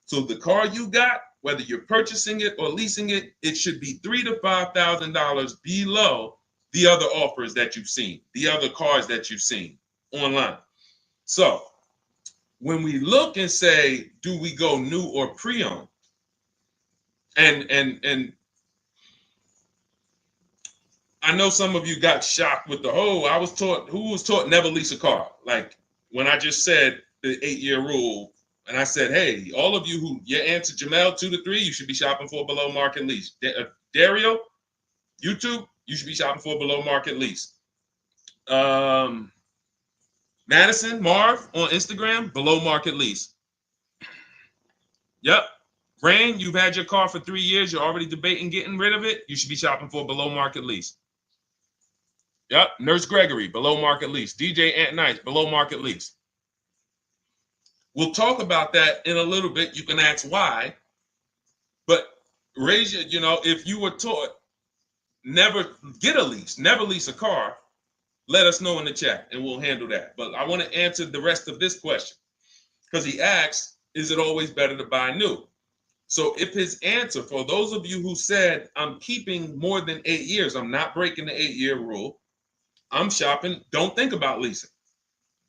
So the car you got, whether you're purchasing it or leasing it, it should be $3,000 to $5,000 below the other offers that you've seen, the other cars that you've seen online. So when we look and say, do we go new or pre-owned? And I know some of you got shocked with who was taught never lease a car. Like when I just said the 8-year rule, and I said, hey, all of you who your answer Jamel 2 to 3, you should be shopping for a below market lease. Dario, YouTube, you should be shopping for a below market lease. Madison, Marv on Instagram, below market lease. Yep. Rain, you've had your car for 3 years. You're already debating getting rid of it. You should be shopping for a below market lease. Yep. Nurse Gregory, below market lease. DJ Ant Nice, below market lease. We'll talk about that in a little bit. You can ask why. But raise your, if you were taught never get a lease, never lease a car, let us know in the chat and we'll handle that. But I want to answer the rest of this question because he asks, is it always better to buy new? So if his answer, for those of you who said, I'm keeping more than 8 years, I'm not breaking the 8-year rule, I'm shopping, don't think about leasing.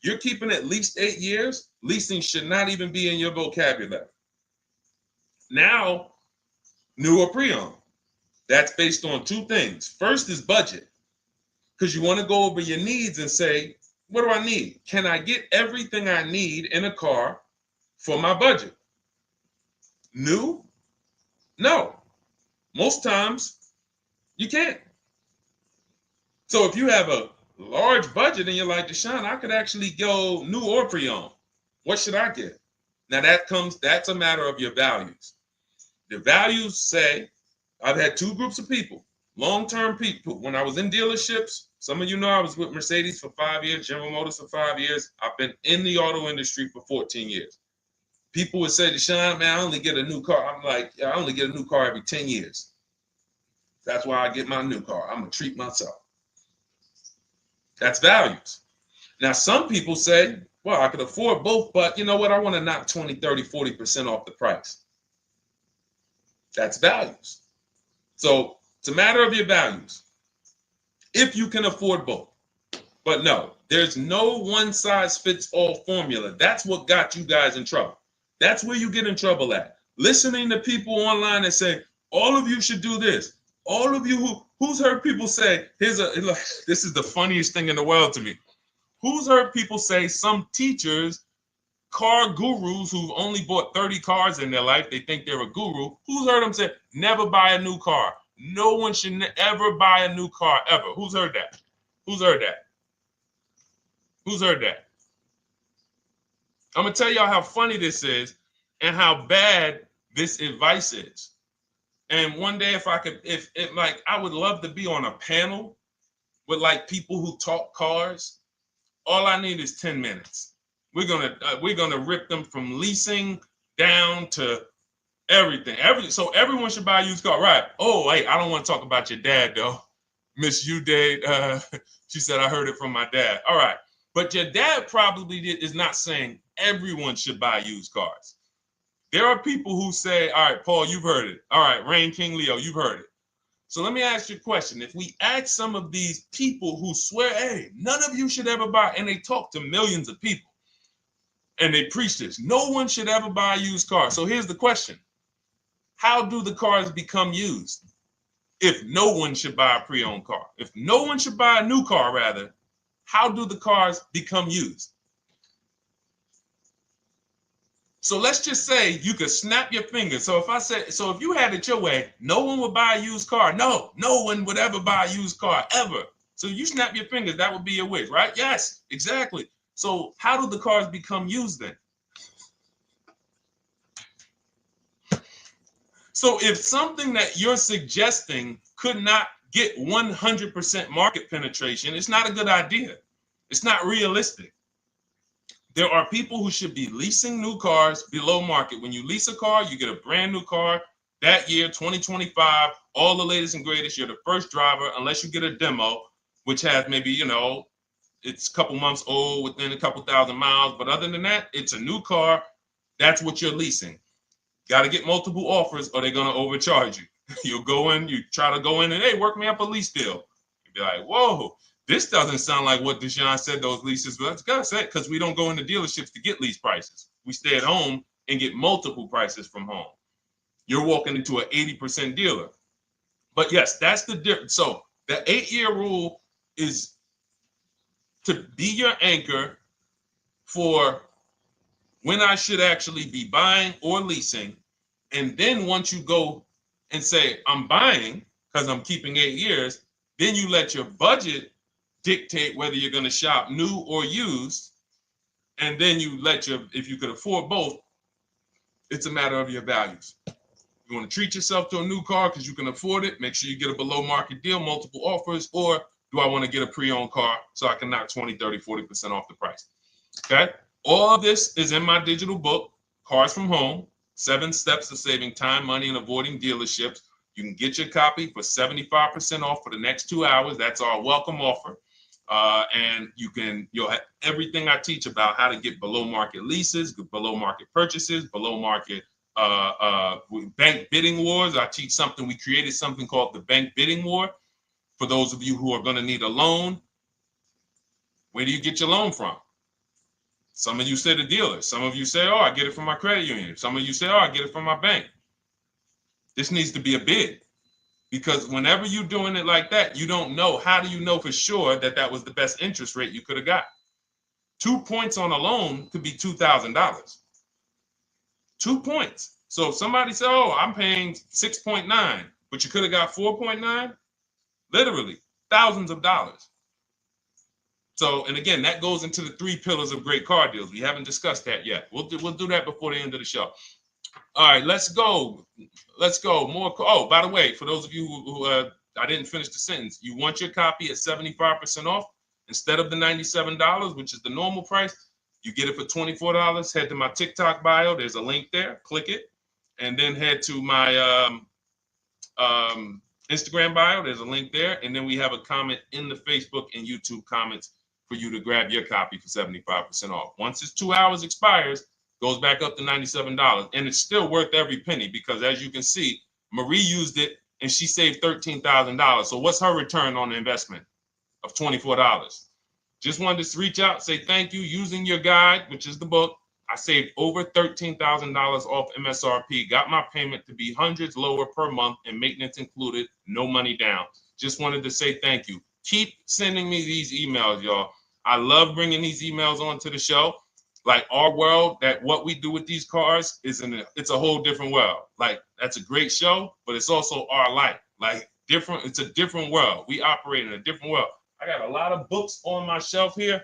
You're keeping at least 8 years, leasing should not even be in your vocabulary. Now, new or pre-owned. That's based on 2 things. First is budget, because you want to go over your needs and say, what do I need? Can I get everything I need in a car for my budget? New? No. Most times, you can't. So if you have a large budget and you're like, Deshone, I could actually go new or pre-owned. What should I get? Now that's a matter of your values. The values say, I've had 2 groups of people, long-term people. When I was in dealerships, some of you know I was with Mercedes for 5 years, General Motors for 5 years. I've been in the auto industry for 14 years. People would say, Deshone, man, I only get a new car. I'm like, yeah, I only get a new car every 10 years. That's why I get my new car. I'm going to treat myself. That's values. Now, some people say, well, I could afford both, but you know what? I want to knock 20, 30, 40% off the price. That's values. So it's a matter of your values. If you can afford both. But no, there's no one-size-fits-all formula. That's what got you guys in trouble. That's where you get in trouble at. Listening to people online and say, all of you should do this. All of you who's heard people say, this is the funniest thing in the world to me. Who's heard people say, some teachers, car gurus who've only bought 30 cars in their life, they think they're a guru. Who's heard them say, never buy a new car? No one should ever buy a new car, ever. Who's heard that? Who's heard that? Who's heard that? I'm going to tell y'all how funny this is and how bad this advice is. And one day, if I would love to be on a panel with like people who talk cars. All I need is 10 minutes. We're gonna rip them from leasing down to everything. So everyone should buy a used car, right? Oh, wait, I don't want to talk about your dad though, Miss Uday. She said I heard it from my dad. All right, but your dad probably is not saying everyone should buy used cars. There are people who say, all right, Paul, you've heard it. All right, Rain King Leo, you've heard it. So let me ask you a question. If we ask some of these people who swear, hey, none of you should ever buy, and they talk to millions of people, and they preach this, no one should ever buy a used car. So here's the question. how do the cars become used? If no one should buy a pre-owned car, if no one should buy a new car, rather, how do the cars become used? So let's just say you could snap your fingers. So if you had it your way, no one would buy a used car. No one would ever buy a used car, ever. So you snap your fingers, that would be your wish, right? Yes, exactly. So how do the cars become used then? So if something that you're suggesting could not get 100% market penetration, it's not a good idea. It's not realistic. There are people who should be leasing new cars below market. When you lease a car, you get a brand new car that year, 2025, all the latest and greatest. You're the first driver, unless you get a demo, which has maybe, it's a couple months old, within a couple thousand miles. But other than that, it's a new car. That's what you're leasing. Got to get multiple offers or they're going to overcharge you. You'll go in, you try to go in and, hey, work me up a lease deal. You'll be like, whoa, this doesn't sound like what Deshone said those leases were. That's gotta say, because we don't go into dealerships to get lease prices. We stay at home and get multiple prices from home. You're walking into an 80% dealer. But yes, that's the difference. So the 8-year rule is to be your anchor for when I should actually be buying or leasing. And then once you go and say, I'm buying because I'm keeping 8 years, then you let your budget dictate whether you're going to shop new or used. And then you if you could afford both, it's a matter of your values. You want to treat yourself to a new car because you can afford it, make sure you get a below market deal, multiple offers, or do I want to get a pre-owned car so I can knock 20, 30, 40% off the price? Okay. All of this is in my digital book, Cars from Home, 7 Steps to Saving Time, Money, and Avoiding Dealerships. You can get your copy for 75% off for the next 2 hours. That's our welcome offer. And you'll have everything I teach about how to get below market leases, below market purchases, below market bank bidding wars. We created something called the bank bidding war. For those of you who are going to need a loan, where do you get your loan from? Some of you say the dealer. Some of you say, oh, I get it from my credit union. Some of you say, oh, I get it from my bank. This needs to be a bid. Because whenever you're doing it like that, you don't know. How do you know for sure that that was the best interest rate you could have got? 2 points on a loan could be $2,000. 2 points. So if somebody said, oh, I'm paying 6.9, but you could have got 4.9, literally thousands of dollars. So, and again, that goes into the 3 pillars of great car deals. We haven't discussed that yet. We'll do that before the end of the show. All right, let's go. More. Oh, by the way, for those of you who I didn't finish the sentence, you want your copy at 75% off instead of the $97, which is the normal price. You get it for $24. Head to my TikTok bio. There's a link there. Click it, and then head to my Instagram bio. There's a link there, and then we have a comment in the Facebook and YouTube comments for you to grab your copy for 75% off. Once it's 2 hours expires, goes back up to $97, and it's still worth every penny because, as you can see, Marie used it and she saved $13,000. So what's her return on the investment of $24? Just wanted to reach out, say thank you. Using your guide, which is the book, I saved over $13,000 off MSRP, got my payment to be hundreds lower per month and maintenance included, no money down. Just wanted to say thank you. Keep sending me these emails, y'all. I love bringing these emails onto the show. Like our world, that what we do with these cars it's a whole different world. Like that's a great show, but it's also our life. Like different, it's a different world. We operate in a different world. I got a lot of books on my shelf here.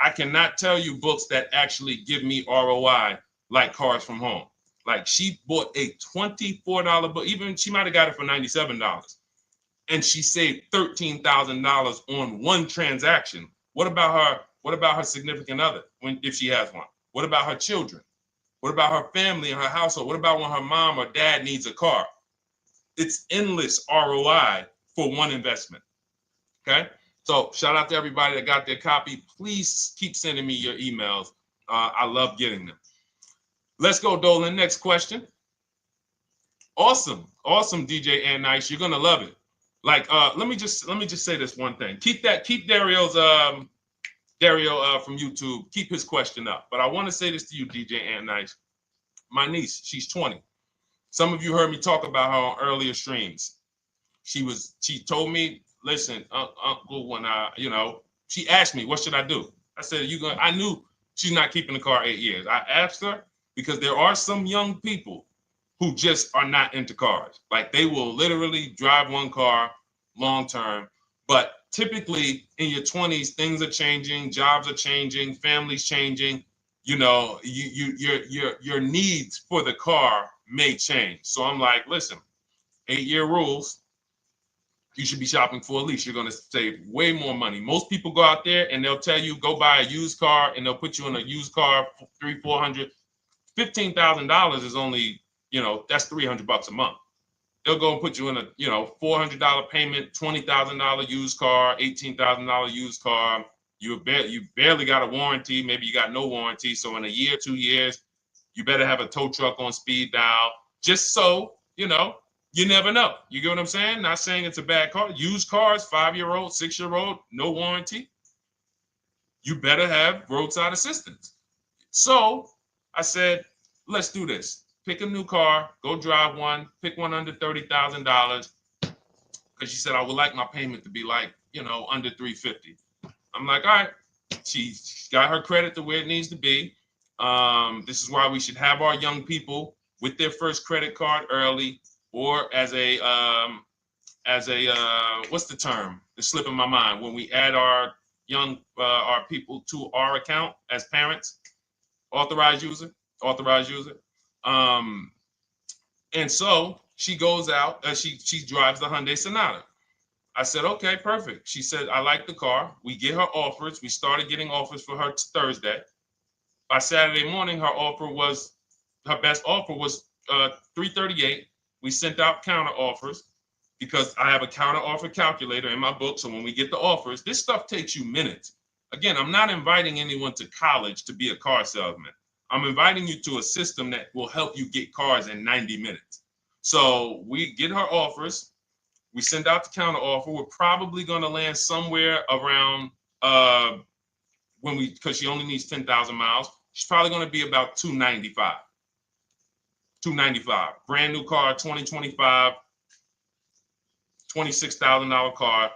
I cannot tell you books that actually give me ROI like Cars from Home. Like she bought a $24 book, even she might have got it for $97. And she saved $13,000 on one transaction. What about her? What about her significant other if she has one? What about her children? What about her family and her household? What about when her mom or dad needs a car? It's endless ROI for one investment. Okay. So shout out to everybody that got their copy. Please keep sending me your emails. I love getting them. Let's go, Dolan. Next question. Awesome, DJ and Nice. You're gonna love it. Like, let me just say this one thing. Keep Dario's Dario from YouTube. Keep his question up. But I want to say this to you, DJ and Nice. My niece, she's 20. Some of you heard me talk about her on earlier streams. She told me, listen, Uncle, when she asked me, what should I do? I said, I knew she's not keeping the car 8 years. I asked her because there are some young people who just are not into cars. Like they will literally drive one car long term. But typically in your 20s, things are changing, jobs are changing, families changing. Your needs for the car may change. So I'm like, listen, 8-year rules. You should be shopping for a lease. You're going to save way more money. Most people go out there and they'll tell you go buy a used car, and they'll put you in a used car for $300, $400, $15,000 is only, that's $300 a month. They'll go and put you in a, $400 payment, $20,000 used car, $18,000 used car. You barely got a warranty. Maybe you got no warranty. So in a year, 2 years, you better have a tow truck on speed dial, just so, you never know. You get what I'm saying? Not saying it's a bad car. Used cars, 5-year-old, 6-year-old, no warranty. You better have roadside assistance. So I said, let's do this. Pick a new car, go drive one, pick one under $30,000. Because she said, I would like my payment to be like, under $350. I'm like, all right. She's got her credit to where it needs to be. This is why we should have our young people with their first credit card early, or as a what's the term? It's slipping my mind. When we add our our people to our account as parents, authorized user. And so she goes out, she drives the Hyundai Sonata. I said, okay, perfect. She said, I like the car. We get her offers. We started getting offers for her Thursday. By Saturday morning, her best offer was $338. We sent out counter offers because I have a counter offer calculator in my book. So when we get the offers, this stuff takes you minutes. Again, I'm not inviting anyone to college to be a car salesman. I'm inviting you to a system that will help you get cars in 90 minutes. So we get her offers. We send out the counter offer. We're probably going to land somewhere around because she only needs 10,000 miles. She's probably going to be about $295. Brand new car, 2025, $26,000 car.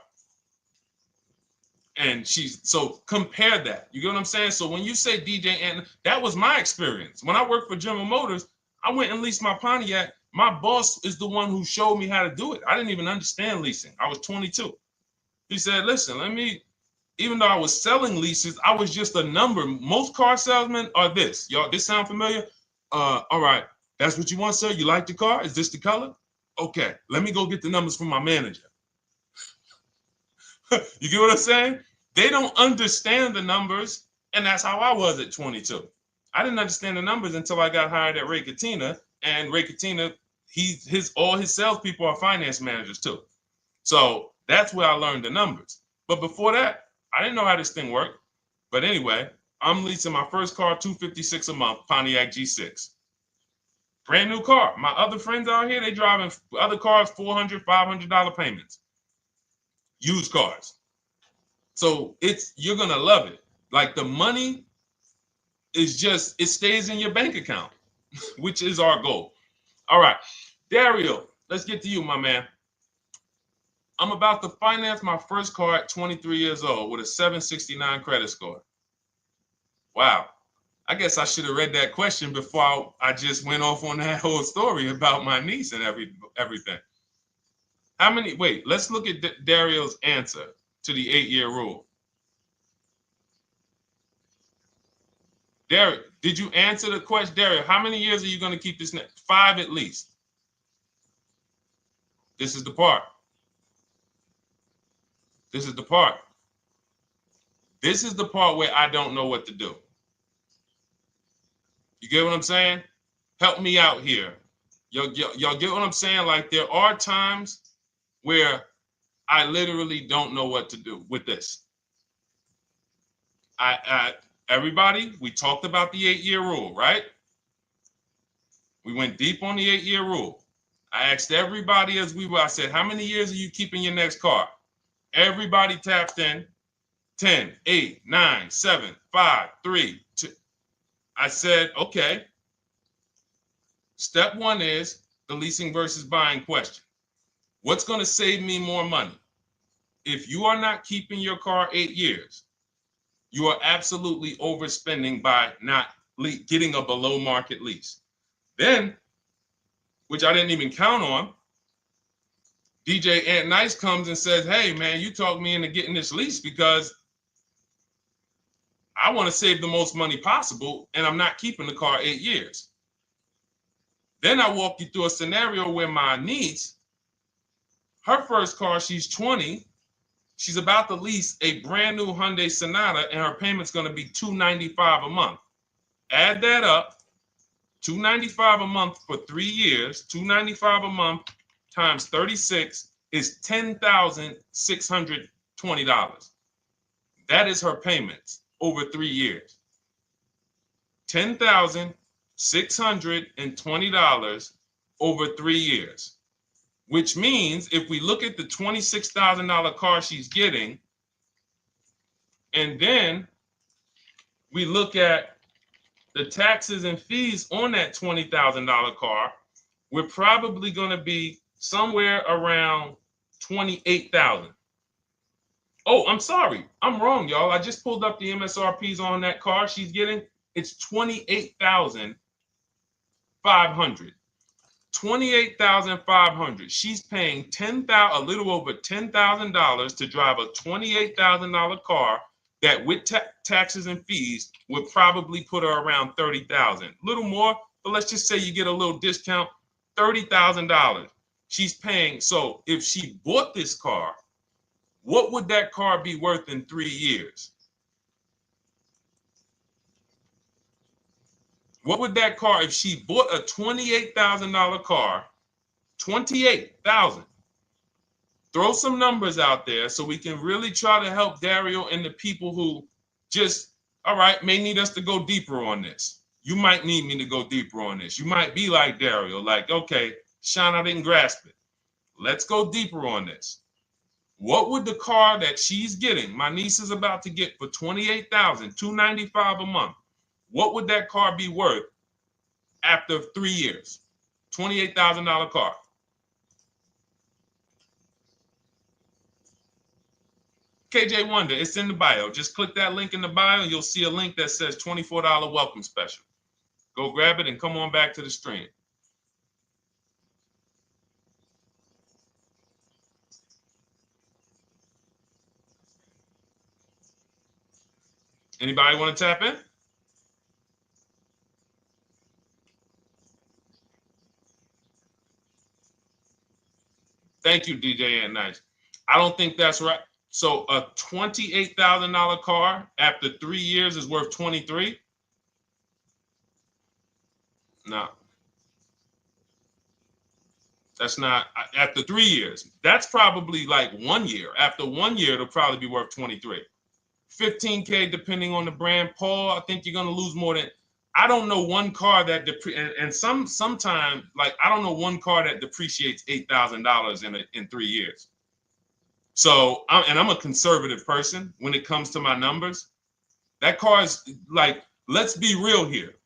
And so compare that. You get what I'm saying? So when you say DJ, and that was my experience. When I worked for General Motors, I went and leased my Pontiac. My boss is the one who showed me how to do it. I didn't even understand leasing. I was 22. He said, listen, even though I was selling leases, I was just a number. Most car salesmen are this. Y'all, this sound familiar? All right. That's what you want, sir? You like the car? Is this the color? Okay. Let me go get the numbers from my manager. You get what I'm saying? They don't understand the numbers. And that's how I was at 22. I didn't understand the numbers until I got hired at Ray Katina. And Ray Katina, all his salespeople are finance managers too. So that's where I learned the numbers. But before that, I didn't know how this thing worked. But anyway, I'm leasing my first car, $256 a month, Pontiac G6. Brand new car. My other friends out here, they driving other cars, $400, $500 payments. Used cars. So you're going to love it. Like the money is it stays in your bank account, which is our goal. All right. Dario, let's get to you, my man. I'm about to finance my first car at 23 years old with a 769 credit score. Wow. I guess I should have read that question before I just went off on that whole story about my niece and everything. Let's look at Dario's answer to the 8-year rule. Dario, did you answer the question? Dario, how many years are you going to keep this? 5 at least. This is the part. This is the part. This is the part where I don't know what to do. You get what I'm saying? Help me out here. Y'all get what I'm saying? Like there are times where I literally don't know what to do with this. Everybody, we talked about the 8-year rule, right? We went deep on the 8-year rule. I asked everybody I said, how many years are you keeping your next car? Everybody tapped in. 10, 8, 9, 7, 5, 3, 2. I said, okay. Step 1 is the leasing versus buying question. What's going to save me more money? If you are not keeping your car 8 years, you are absolutely overspending by not getting a below market lease. Then, which I didn't even count on, DJ Ant Nice comes and says, hey, man, you talked me into getting this lease because I want to save the most money possible, and I'm not keeping the car 8 years. Then I walk you through a scenario where my niece, her first car, she's 20. She's about to lease a brand new Hyundai Sonata, and her payment's going to be $295 a month. Add that up, $295 a month for 3 years, $295 a month times 36 is $10,620. That is her payments over 3 years. $10,620 over 3 years, which means if we look at the $26,000 car she's getting, and then we look at the taxes and fees on that $20,000 car, we're probably going to be somewhere around $28,000. Oh, I'm sorry. I'm wrong, y'all. I just pulled up the MSRPs on that car she's getting. It's $28,500. $28,500. She's paying a little over $10,000 to drive a $28,000 car that with taxes and fees would probably put her around $30,000. A little more, but let's just say you get a little discount, $30,000. She's paying. So if she bought this car, what would that car be worth in 3 years? What would that car, if she bought a $28,000 car, $28,000? Throw some numbers out there so we can really try to help Dario and the people who just, all right, may need us to go deeper on this. You might need me to go deeper on this. You might be like Dario, like, okay, Sean, I didn't grasp it. Let's go deeper on this. What would the car that she's getting, my niece is about to get for $28,000, $295 a month, what would that car be worth after 3 years? $28,000 car. KJ Wonder, it's in the bio. Just click that link in the bio and you'll see a link that says $24 welcome special. Go grab it and come on back to the stream. Anybody want to tap in? Thank you, DJ Ant Nice. I don't think that's right. So a $28,000 car after 3 years is worth 23? No. That's not after 3 years. That's probably like 1 year. After 1 year, it'll probably be worth 23. 15K depending on the brand. Paul, I think you're gonna lose more than. I don't know one car that sometime like I don't know one car that depreciates $8,000 in 3 years. So I'm a conservative person when it comes to my numbers. That car is like, let's be real here.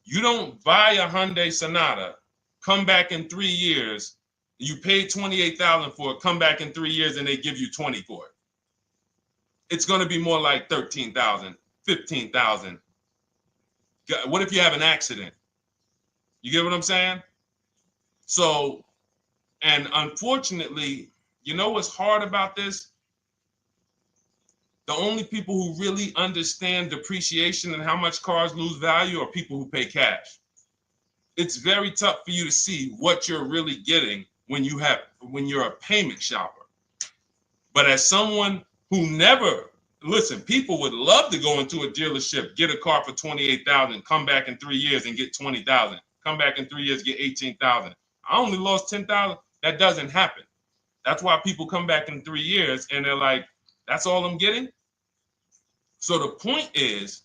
You don't buy a Hyundai Sonata, come back in 3 years, you pay $28,000 for it, come back in 3 years and they give you 20 for it. It's going to be more like 13,000, 15,000. What if you have an accident? You get what I'm saying? So, and unfortunately, you know what's hard about this? The only people who really understand depreciation and how much cars lose value are people who pay cash. It's very tough for you to see what you're really getting when you're a payment shopper. But as someone who never, listen, people would love to go into a dealership, get a car for $28,000, come back in 3 years and get $20,000, come back in 3 years, get $18,000. I only lost $10,000. That doesn't happen. That's why people come back in 3 years and they're like, that's all I'm getting. So the point is,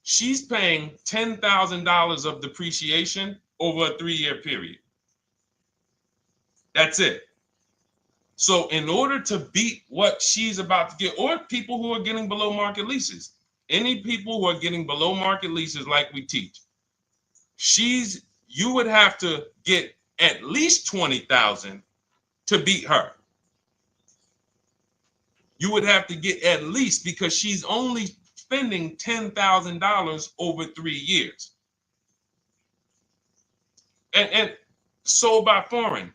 she's paying $10,000 of depreciation over a 3-year period. That's it. So in order to beat what she's about to get, or people who are getting below market leases, any people who are getting below market leases like we teach, you would have to get at least 20,000 to beat her. You would have to get at least, because she's only spending $10,000 over 3 years. And sold by foreign.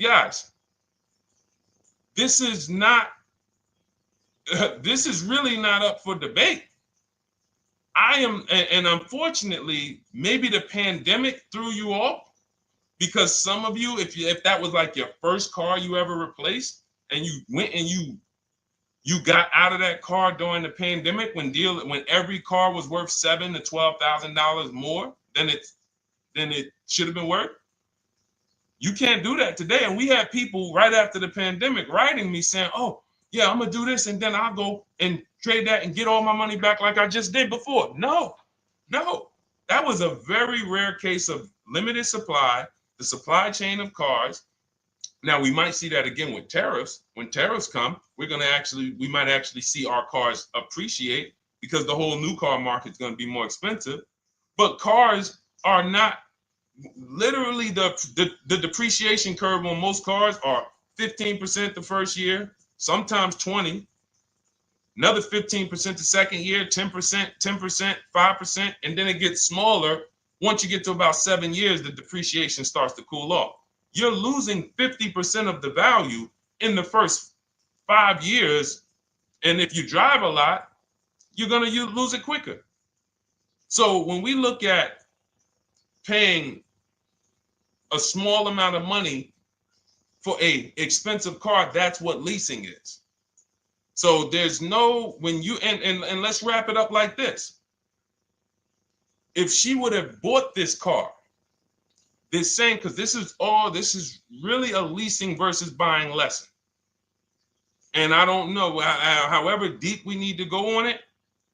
Guys, this is not, this is really not up for debate. And unfortunately, maybe the pandemic threw you off, because some of you, if that was like your first car you ever replaced, and you went and you got out of that car during the pandemic when every car was worth $7,000 to $12,000 more than it should have been worth. You can't do that today. And we had people right after the pandemic writing me saying, "Oh, yeah, I'm gonna do this, and then I'll go and trade that and get all my money back like I just did before." No, that was a very rare case of limited supply, the supply chain of cars. Now we might see that again with tariffs. When tariffs come, we might actually see our cars appreciate, because the whole new car market is going to be more expensive. But cars are not, literally the depreciation curve on most cars are 15% the first year, sometimes 20, another 15% the second year, 10%, 10%, 5%, and then it gets smaller. Once you get to about 7 years, the depreciation starts to cool off. You're losing 50% of the value in the first 5 years. And if you drive a lot, you're going to lose it quicker. So when we look at paying a small amount of money for a expensive car, that's what leasing is. So there's no, when you, and let's wrap it up like this. If she would have bought this car, this same, because this is really a leasing versus buying lesson. And I don't know, however deep we need to go on it,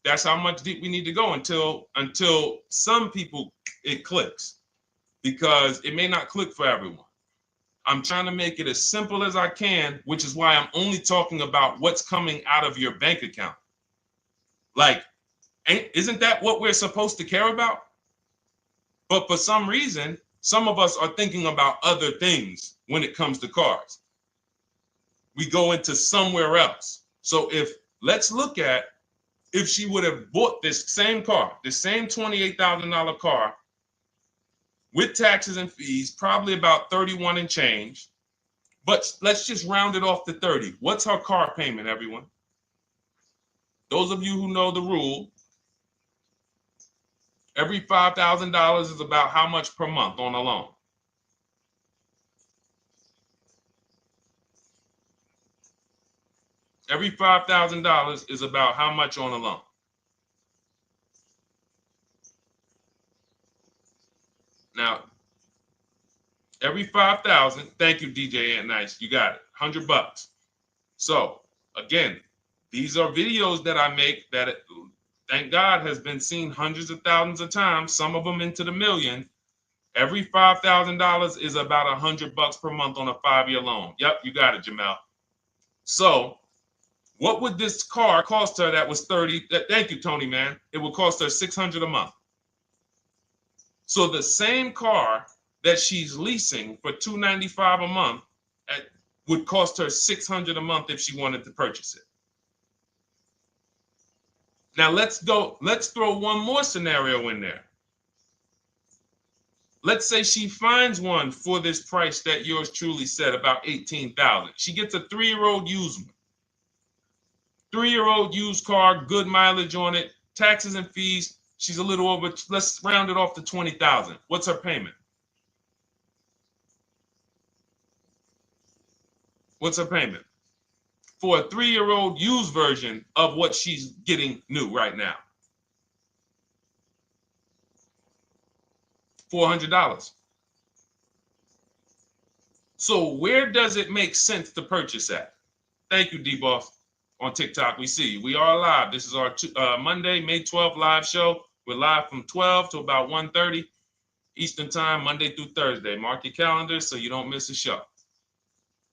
that's how much deep we need to go until some people it clicks, because it may not click for everyone. I'm trying to make it as simple as I can, which is why I'm only talking about what's coming out of your bank account. Like, isn't that what we're supposed to care about? But for some reason, some of us are thinking about other things when it comes to cars. We go into somewhere else. So let's look at, if she would have bought this same car, the same $28,000 car, with taxes and fees, probably about 31 and change. But let's just round it off to 30. What's her car payment, everyone? Those of you who know the rule, every $5,000 is about how much per month on a loan? Every $5,000 is about how much on a loan? Now, every 5,000, thank you, DJ Ant Nice, you got it, $100. So again, these are videos that I make that, thank God, has been seen hundreds of thousands of times, some of them into the million. Every $5,000 is about $100 per month on a 5-year loan. Yep, you got it, Jamel. So what would this car cost her that was 30? Thank you, Tony, man. It would cost her $600 a month. So the same car that she's leasing for $295 a month would cost her $600 a month if she wanted to purchase it. Now let's throw one more scenario in there. Let's say she finds one for this price that yours truly said, about $18,000. She gets a 3-year-old used one. 3-year-old used car, good mileage on it, taxes and fees. She's a little over, let's round it off to $20,000. What's her payment? What's her payment? For a 3-year-old used version of what she's getting new right now. $400. So where does it make sense to purchase at? Thank you, D-Boss. On TikTok, we see you. We are live. This is our Monday, May 12th live show. We're live from 12 to about 1:30 Eastern time, Monday through Thursday. Mark your calendar so you don't miss a show.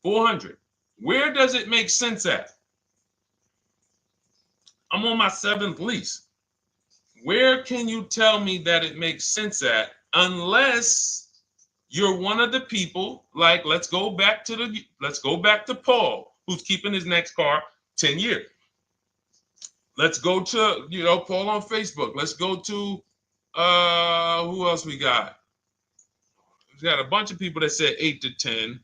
400. Where does it make sense at? I'm on my 7th lease. Where can you tell me that it makes sense at, unless you're one of the people, like, let's go back to Paul, who's keeping his next car 10 years. Let's go to, Paul on Facebook. Let's go to, who else we got? We got a bunch of people that said 8 to 10.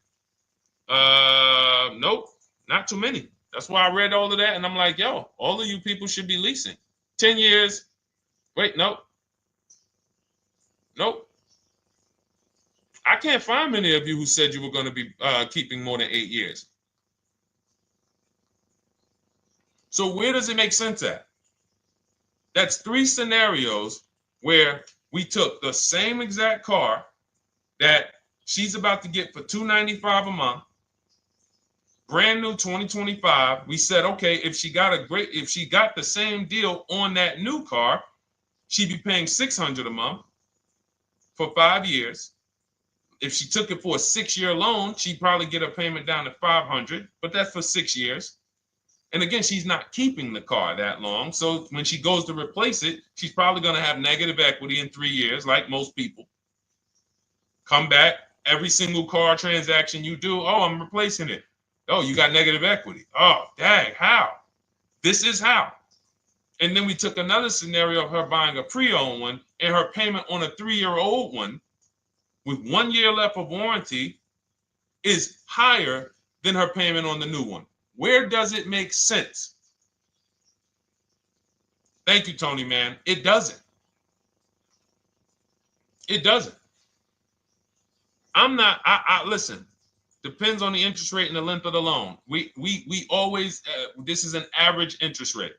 Nope, not too many. That's why I read all of that, and I'm like, yo, all of you people should be leasing. 10 years. Wait, nope. I can't find many of you who said you were going to be keeping more than 8 years. So where does it make sense at? That's 3 scenarios where we took the same exact car that she's about to get for $295 a month, brand new 2025. We said, okay, if she got the same deal on that new car, she'd be paying $600 a month for 5 years. If she took it for a 6-year loan, she'd probably get a payment down to $500, but that's for 6 years. And again, she's not keeping the car that long. So when she goes to replace it, she's probably going to have negative equity in 3 years, like most people. Come back, every single car transaction you do, oh, I'm replacing it. Oh, you got negative equity. Oh, dang, how? This is how. And then we took another scenario of her buying a pre-owned one, and her payment on a 3-year-old one with 1 year left of warranty is higher than her payment on the new one. Where does it make sense? Thank you, Tony, man. It doesn't. It doesn't. Listen, depends on the interest rate and the length of the loan. We always, this is an average interest rate.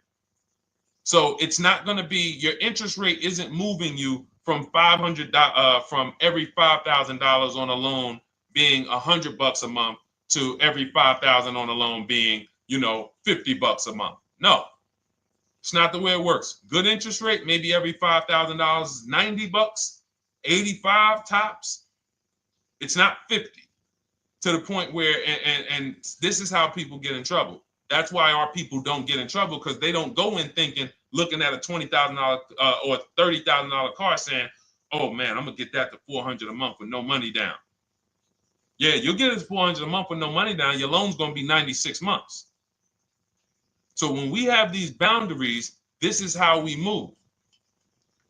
So it's not going to be, your interest rate isn't moving you from from every $5,000 on a loan being $100 a month to every $5,000 on a loan being, $50 a month. No, it's not the way it works. Good interest rate, maybe every $5,000 is $90, 85 tops. It's not 50, to the point where, and this is how people get in trouble. That's why our people don't get in trouble, because they don't go in thinking, looking at a $20,000 or $30,000 car saying, oh man, I'm gonna get that to $400 a month with no money down. Yeah, you'll get it to $400 a month with no money down. Your loan's gonna be 96 months. So when we have these boundaries, this is how we move.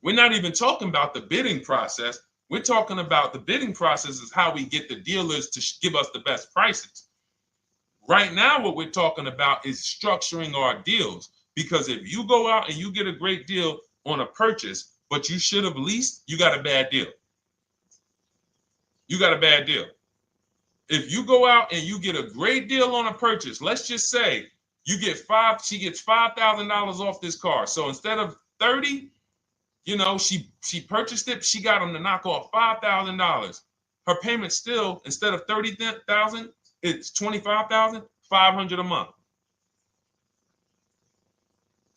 We're not even talking about the bidding process. We're talking about the bidding process is how we get the dealers to give us the best prices. Right now, what we're talking about is structuring our deals. Because if you go out and you get a great deal on a purchase, but you should have leased, you got a bad deal. You got a bad deal. If you go out and you get a great deal on a purchase, let's just say she gets $5,000 off this car. So instead of 30, she purchased it, she got them to knock off $5,000. Her payment still, instead of $30,000, it's $25,000, $500 a month.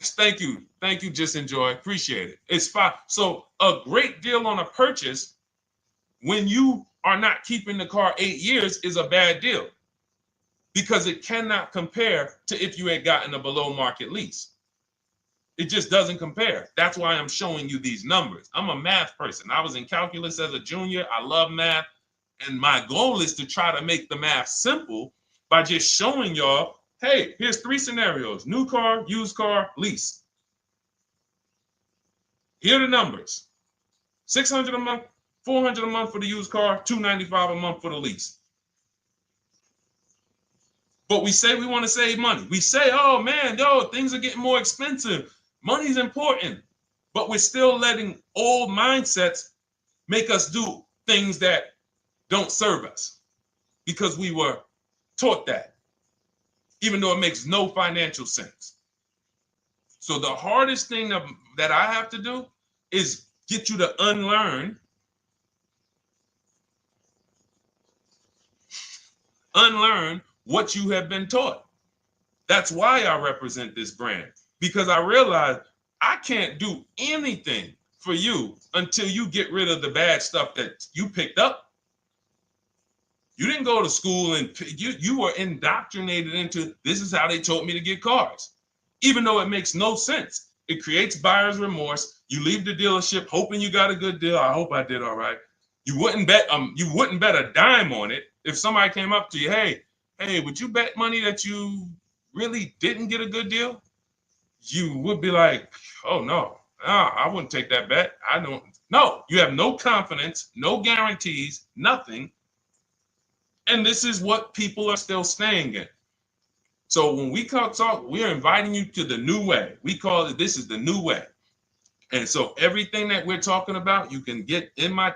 Thank you, Just Enjoy, appreciate it. It's fine. So a great deal on a purchase, when you are not keeping the car 8 years, is a bad deal, because it cannot compare to if you had gotten a below market lease. It just doesn't compare. That's why I'm showing you these numbers. I'm a math person. I was in calculus as a junior. I love math. And my goal is to try to make the math simple by just showing y'all, hey, here's 3 scenarios: new car, used car, lease. Here are the numbers: $600 a month, $400 a month for the used car, $295 a month for the lease. But we say we want to save money. We say, oh man, things are getting more expensive. Money's important. But we're still letting old mindsets make us do things that don't serve us, because we were taught that, even though it makes no financial sense. So the hardest thing that I have to do is get you to unlearn what you have been taught. That's why I represent this brand, because I realize I can't do anything for you until you get rid of the bad stuff that you picked up. You didn't go to school and you were indoctrinated into, this is how they taught me to get cars, even though it makes no sense. It creates buyer's remorse. You leave the dealership hoping you got a good deal. I hope I did all right. You wouldn't bet a dime on it. If somebody came up to you, hey, would you bet money that you really didn't get a good deal? You would be like, oh no, I wouldn't take that bet. I don't. No, you have no confidence, no guarantees, nothing. And this is what people are still staying in. So when we talk, we're inviting you to the new way. We call it, this is the new way. And so everything that we're talking about, you can get in my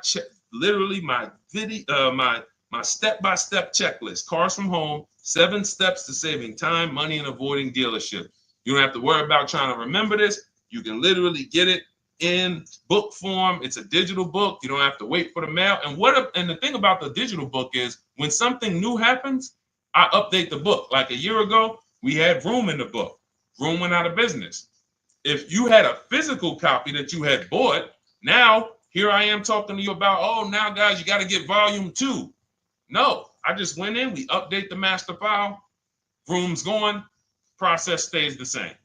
literally my video, my step-by-step checklist. Cars from Home, 7 steps to saving time, money, and avoiding dealership. You don't have to worry about trying to remember this. You can literally get it in book form. It's a digital book. You don't have to wait for the mail. And the thing about the digital book is when something new happens, I update the book. Like a year ago, we had Vroom in the book. Vroom went out of business. If you had a physical copy that you had bought, now here I am talking to you about, oh, now guys, you got to get volume 2. No, I just went in, we update the master file, Vroom's going, process stays the same.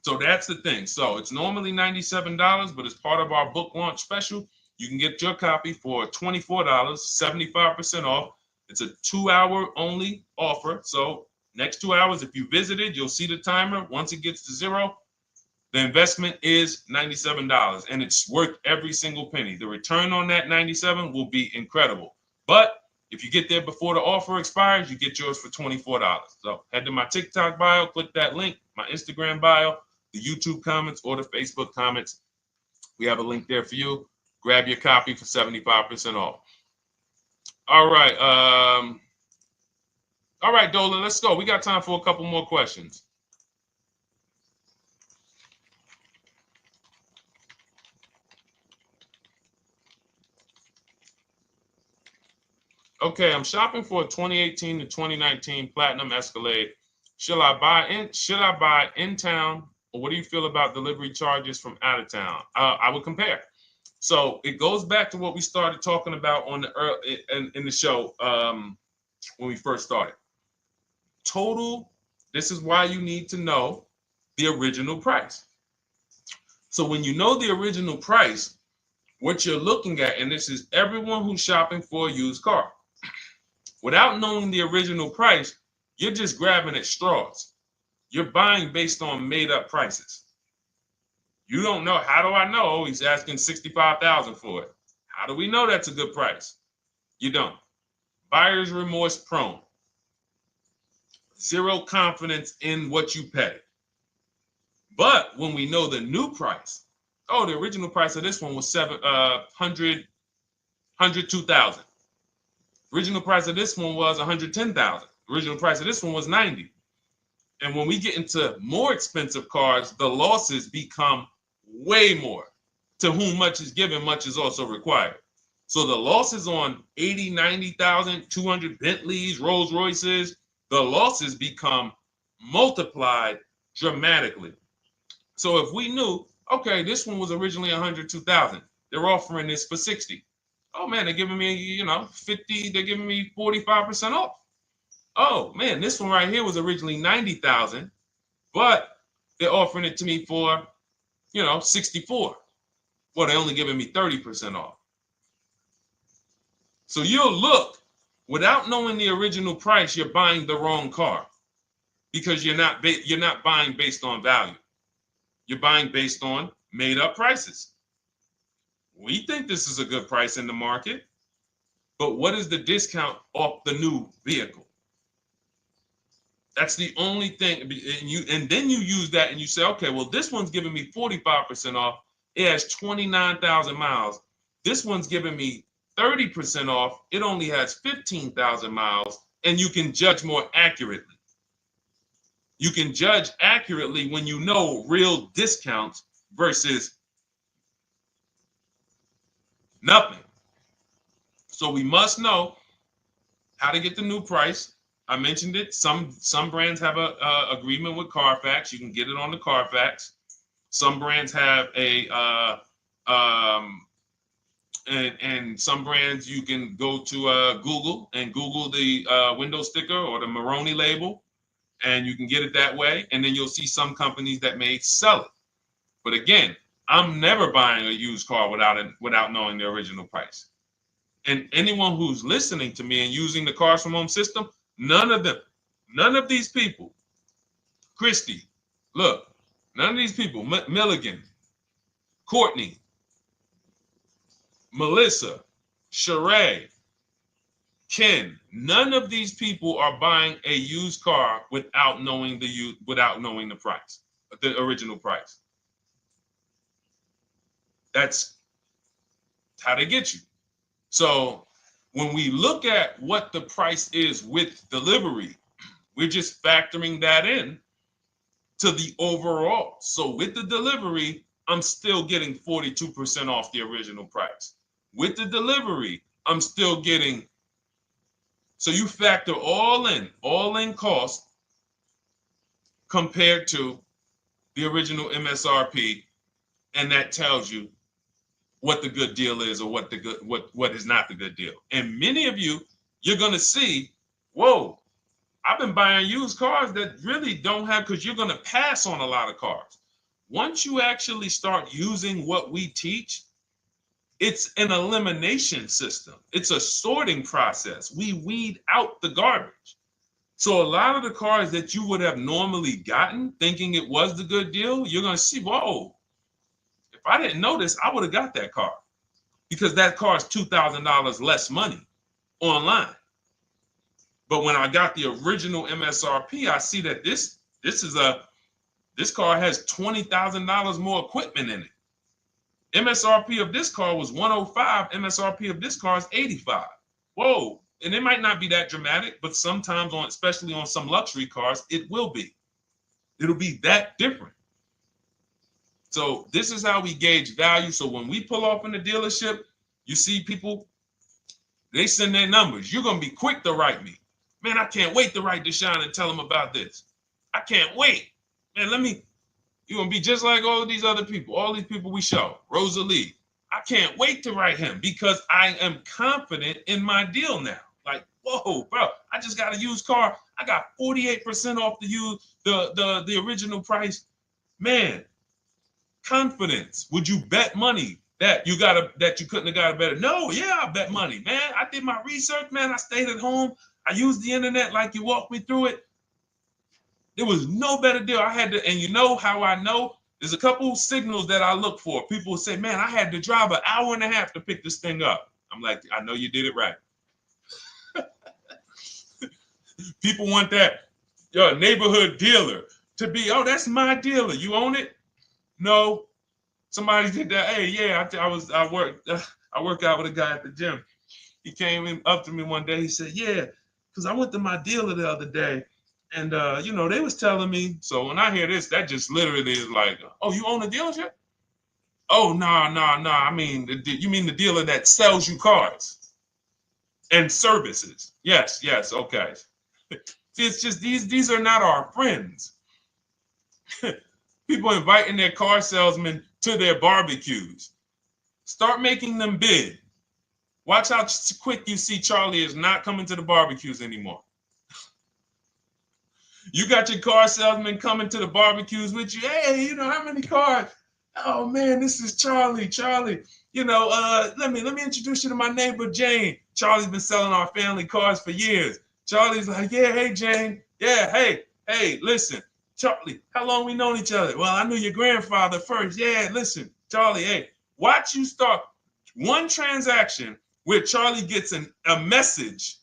So that's the thing. So it's normally $97, but as part of our book launch special, you can get your copy for $24, 75% off. It's a 2-hour only offer. So next 2 hours, if you visited, you'll see the timer. Once it gets to 0, the investment is $97, and it's worth every single penny. The return on that $97 will be incredible. But if you get there before the offer expires, you get yours for $24. So head to my TikTok bio, click that link, my Instagram bio, the YouTube comments, or the Facebook comments. We have a link there for you. Grab your copy for 75% off. All right. All right, Dolan, let's go. We got time for a couple more questions. Okay, I'm shopping for a 2018 to 2019 Platinum Escalade. Should I buy in town, or what do you feel about delivery charges from out of town? I would compare. So it goes back to what we started talking about on in the show when we first started. Total. This is why you need to know the original price. So when you know the original price, what you're looking at, and this is everyone who's shopping for a used car. Without knowing the original price, you're just grabbing at straws. You're buying based on made up prices. You don't know. How do I know? Oh, he's asking $65,000 for it. How do we know that's a good price? You don't. Buyer's remorse prone. Zero confidence in what you pay. But when we know the new price, oh, the original price of this one was $102,000. Original price of this one was $110,000. Original price of this one was $90,000. And when we get into more expensive cars, the losses become way more. To whom much is given, much is also required. So the losses on 80, 90,000, 200 Bentleys, Rolls Royces, the losses become multiplied dramatically. So if we knew, okay, this one was originally $102,000, they're offering this for $60,000. Oh man, they're giving me, 50, they're giving me 45% off. Oh man, this one right here was originally $90,000, but they're offering it to me for, $64,000. Well, they're only giving me 30% off. So you'll look, without knowing the original price, you're buying the wrong car because you're not buying based on value. You're buying based on made up prices. We think this is a good price in the market, but what is the discount off the new vehicle? That's the only thing. And then you use that and you say, okay, well, this one's giving me 45% off. It has 29,000 miles. This one's giving me 30% off. It only has 15,000 miles, and you can judge more accurately. You can judge accurately when you know real discounts versus nothing. So we must know how to get the new price. I mentioned it. Some brands have a agreement with Carfax. You can get it on the Carfax. Some brands have and some brands you can go to Google and Google the window sticker or the Maroney label, and you can get it that way. And then you'll see some companies that may sell it. But again, I'm never buying a used car without knowing the original price. And anyone who's listening to me and using the Cars from Home system, none of these people, Christy, look, none of these people, Milligan, Courtney, Melissa, Sheree, Ken, none of these people are buying a used car without knowing the price, the original price. That's how they get you. So when we look at what the price is with delivery, we're just factoring that in to the overall. So with the delivery, I'm still getting 42% off the original price. With the delivery, I'm still getting, so you factor all in cost compared to the original MSRP, and that tells you what the good deal is or what is not the good deal. And many of you, you're gonna see, whoa, I've been buying used cars that really don't have, because you're gonna pass on a lot of cars. Once you actually start using what we teach, it's an elimination system. It's a sorting process. We weed out the garbage. So a lot of the cars that you would have normally gotten thinking it was the good deal, you're gonna see, whoa, if I didn't know this, I would have got that car, because that car is $2,000 less money online. But when I got the original MSRP, I see that this car has $20,000 more equipment in it. MSRP of this car was 105. MSRP of this car is 85. Whoa. And it might not be that dramatic, but sometimes especially on some luxury cars, it will be. It'll be that different. So this is how we gauge value. So when we pull off in the dealership, you see people, they send their numbers. You're going to be quick to write me. Man, I can't wait to write Deshone and tell him about this. I can't wait. Man, you're going to be just like all of these other people, all these people we show. Rosalie, I can't wait to write him because I am confident in my deal now. Like, whoa, bro, I just got a used car. I got 48% off the original price. Man, confidence. Would you bet money that you couldn't have got a better? No, yeah, I bet money, man. I did my research, man. I stayed at home. I used the internet like you walked me through it. There was no better deal. I had to, and you know how I know? There's a couple signals that I look for. People will say, man, I had to drive an hour and a half to pick this thing up. I'm like, I know you did it right. People want that neighborhood dealer to be, oh, that's my dealer. You own it? No. Somebody did that. Hey, yeah, I work out with a guy at the gym. He came up to me one day. He said, yeah, because I went to my dealer the other day. And, they was telling me. So when I hear this, that just literally is like, oh, you own a dealership? Oh, no. I mean, you mean the dealer that sells you cars and services? Yes. Okay. See, it's just these are not our friends. People inviting their car salesmen to their barbecues. Start making them bid. Watch how quick you see Charlie is not coming to the barbecues anymore. You got your car salesman coming to the barbecues with you. Hey, how many cars? Oh man, this is Charlie. Charlie, let me introduce you to my neighbor Jane. Charlie's been selling our family cars for years. Charlie's like, yeah, hey Jane. Yeah, hey, listen, Charlie, how long we known each other? Well, I knew your grandfather first. Yeah, listen, Charlie, hey, watch you start one transaction where Charlie gets a message,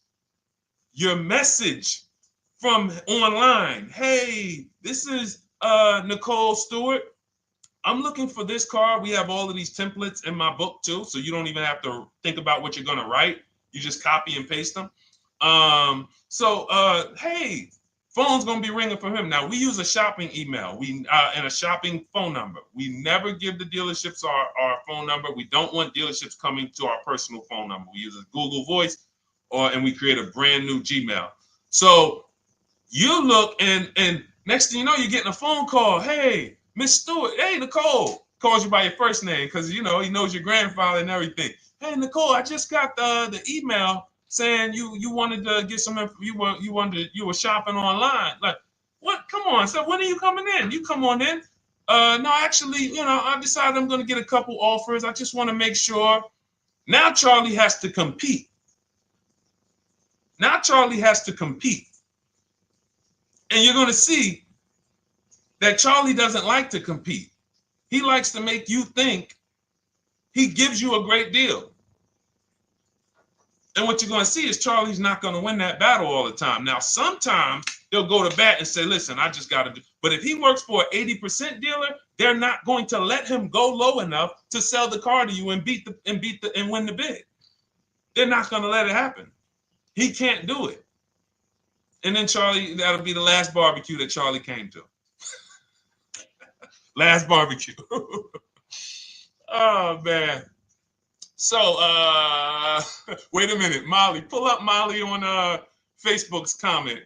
your message from online. Hey, this is Nicole Stewart. I'm looking for this car. We have all of these templates in my book too, so you don't even have to think about what you're gonna write. You just copy and paste them. Hey, phone's gonna be ringing for him. Now we use a shopping email, and a shopping phone number. We never give the dealerships our phone number. We don't want dealerships coming to our personal phone number. We use a Google Voice, and we create a brand new Gmail. So you look, and next thing you know, you're getting a phone call. Hey, Miss Stewart. Hey, Nicole. Calls you by your first name because he knows your grandfather and everything. Hey, Nicole, I just got the email saying you wanted to get some info. You were shopping online. Like, what? Come on. So when are you coming in? You come on in. No, actually, I decided I'm going to get a couple offers. I just want to make sure Now Charlie has to compete. Now Charlie has to compete. And you're going to see that Charlie doesn't like to compete. He likes to make you think he gives you a great deal. And what you're going to see is Charlie's not going to win that battle all the time. Now, sometimes they'll go to bat and say, listen, I just got to do. But if he works for an 80% dealer, they're not going to let him go low enough to sell the car to you and win the bid. They're not going to let it happen. He can't do it. And then Charlie, that'll be the last barbecue that Charlie came to. Last barbecue. Oh, man. So, wait a minute, Molly. Pull up Molly on Facebook's comment.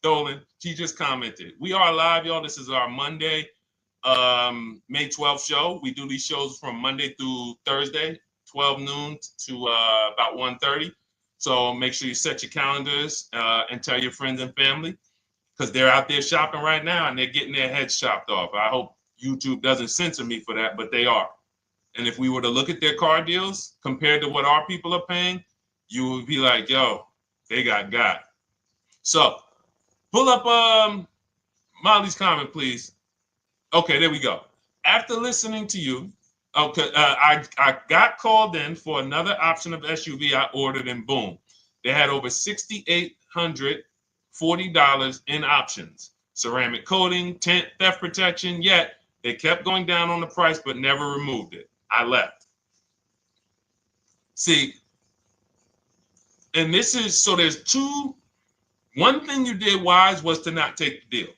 Dolan, she just commented. We are live, y'all. This is our Monday, May 12th show. We do these shows from Monday through Thursday, 12 noon to about 1:30. So make sure you set your calendars and tell your friends and family, because they're out there shopping right now and they're getting their heads chopped off. I hope YouTube doesn't censor me for that, but they are. And if we were to look at their car deals compared to what our people are paying, you would be like, yo, they got. So pull up Molly's comment, please. Okay, there we go. After listening to you, okay, I got called in for another option of SUV I ordered, and boom, they had over $6,840 in options. Ceramic coating, tint, theft protection, yet they kept going down on the price but never removed it. I left. See, and this is, so there's one thing you did wise was to not take the deal.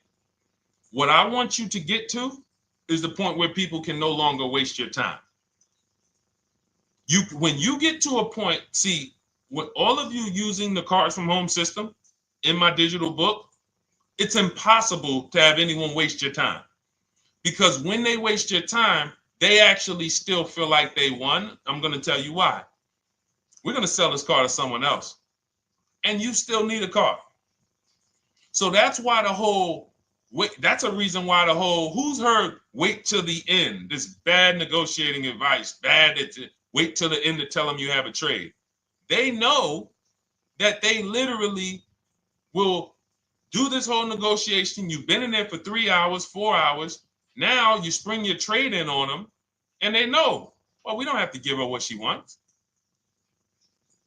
What I want you to get to is the point where people can no longer waste your time. When you get to a point, see, with all of you using the Cars from Home system in my digital book, it's impossible to have anyone waste your time. Because when they waste your time, they actually still feel like they won. I'm going to tell you why. We're going to sell this car to someone else, and you still need a car. So that's why that's a reason why who's heard wait till the end, this bad negotiating advice, wait till the end to tell them you have a trade. They know that they literally will do this whole negotiation. You've been in there for 3 hours, 4 hours. Now you spring your trade in on them, and they know, well, we don't have to give her what she wants.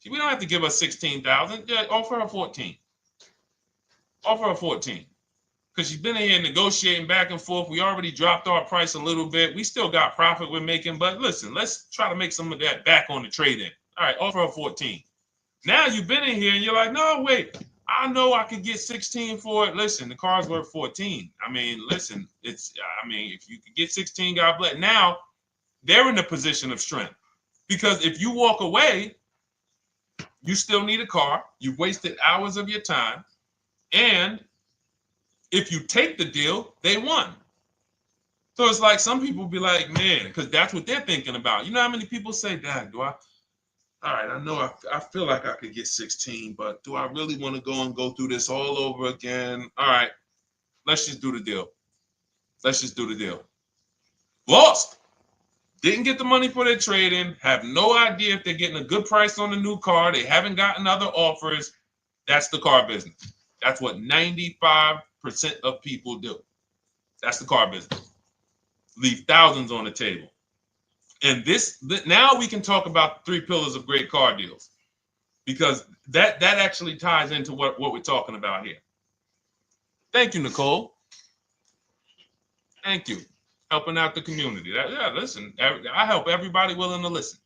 We don't have to give her 16,000. Yeah, offer her 14. Offer her 14. Because she's been in here negotiating back and forth. We already dropped our price a little bit. We still got profit we're making, but listen, let's try to make some of that back on the trade-in. All right, offer her 14. Now you've been in here and you're like, no, wait, I know I could get 16 for it. Listen, the car's worth 14. I mean, listen, if you could get 16, God bless. Now they're in a position of strength, because if you walk away, you still need a car. You've wasted hours of your time. And if you take the deal, they won. So it's like some people be like, man, because that's what they're thinking about. You know how many people say, Dad, all right, I know I feel like I could get 16, but do I really want to go through this all over again? All right, let's just do the deal. Let's just do the deal. Lost. Didn't get the money for their trade-in. Have no idea if they're getting a good price on the new car. They haven't gotten other offers. That's the car business. That's what 95% of people do. That's the car business. Leave thousands on the table. And now we can talk about the 3 pillars of great car deals, because that actually ties into what we're talking about here. Thank you, Nicole. Thank you. Helping out the community. Listen, I help everybody willing to listen.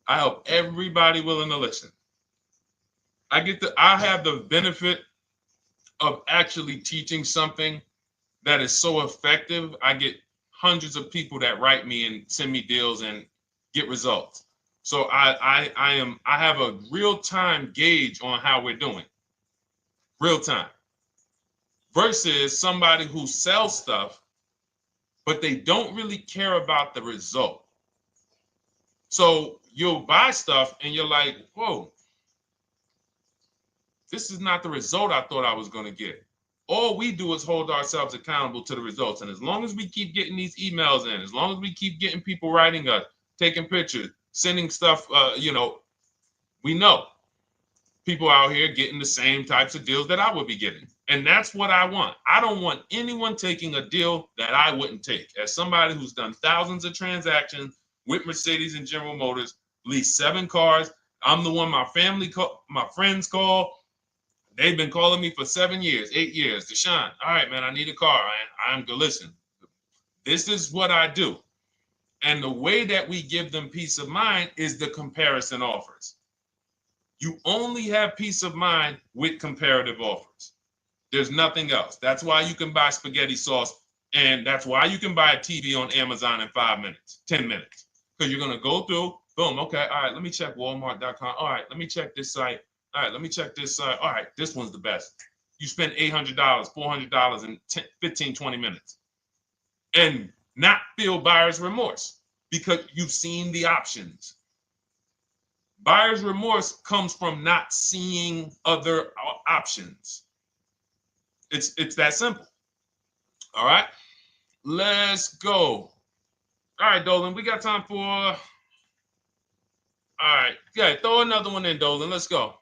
I help everybody willing to listen. I have the benefit of actually teaching something that is so effective. I get hundreds of people that write me and send me deals and get results. So I have a real-time gauge on how we're doing. Real time. Versus somebody who sells stuff, but they don't really care about the result. So you'll buy stuff and you're like, whoa, this is not the result I thought I was going to get. All we do is hold ourselves accountable to the results. And as long as we keep getting these emails in, as long as we keep getting people writing us, taking pictures, sending stuff, we know people out here getting the same types of deals that I would be getting. And that's what I want. I don't want anyone taking a deal that I wouldn't take. As somebody who's done thousands of transactions with Mercedes and General Motors, leased 7 cars, I'm the one my my friends call. They've been calling me for 7 years, 8 years. Deshone, all right, man, I need a car. I'm good. Listen, this is what I do. And the way that we give them peace of mind is the comparison offers. You only have peace of mind with comparative offers. There's nothing else. That's why you can buy spaghetti sauce, and that's why you can buy a TV on Amazon in 5 minutes, 10 minutes. Because you're going to go through, boom, okay, all right, let me check Walmart.com. All right, let me check this site. All right, let me check this site. All right, this one's the best. You spend $800, $400 in 15, 20 minutes. And not feel buyer's remorse because you've seen the options. Buyer's remorse comes from not seeing other options. It's that simple. All right, let's go. All right, Dolan, we got time for. All right, yeah, throw another one in, Dolan. Let's go. All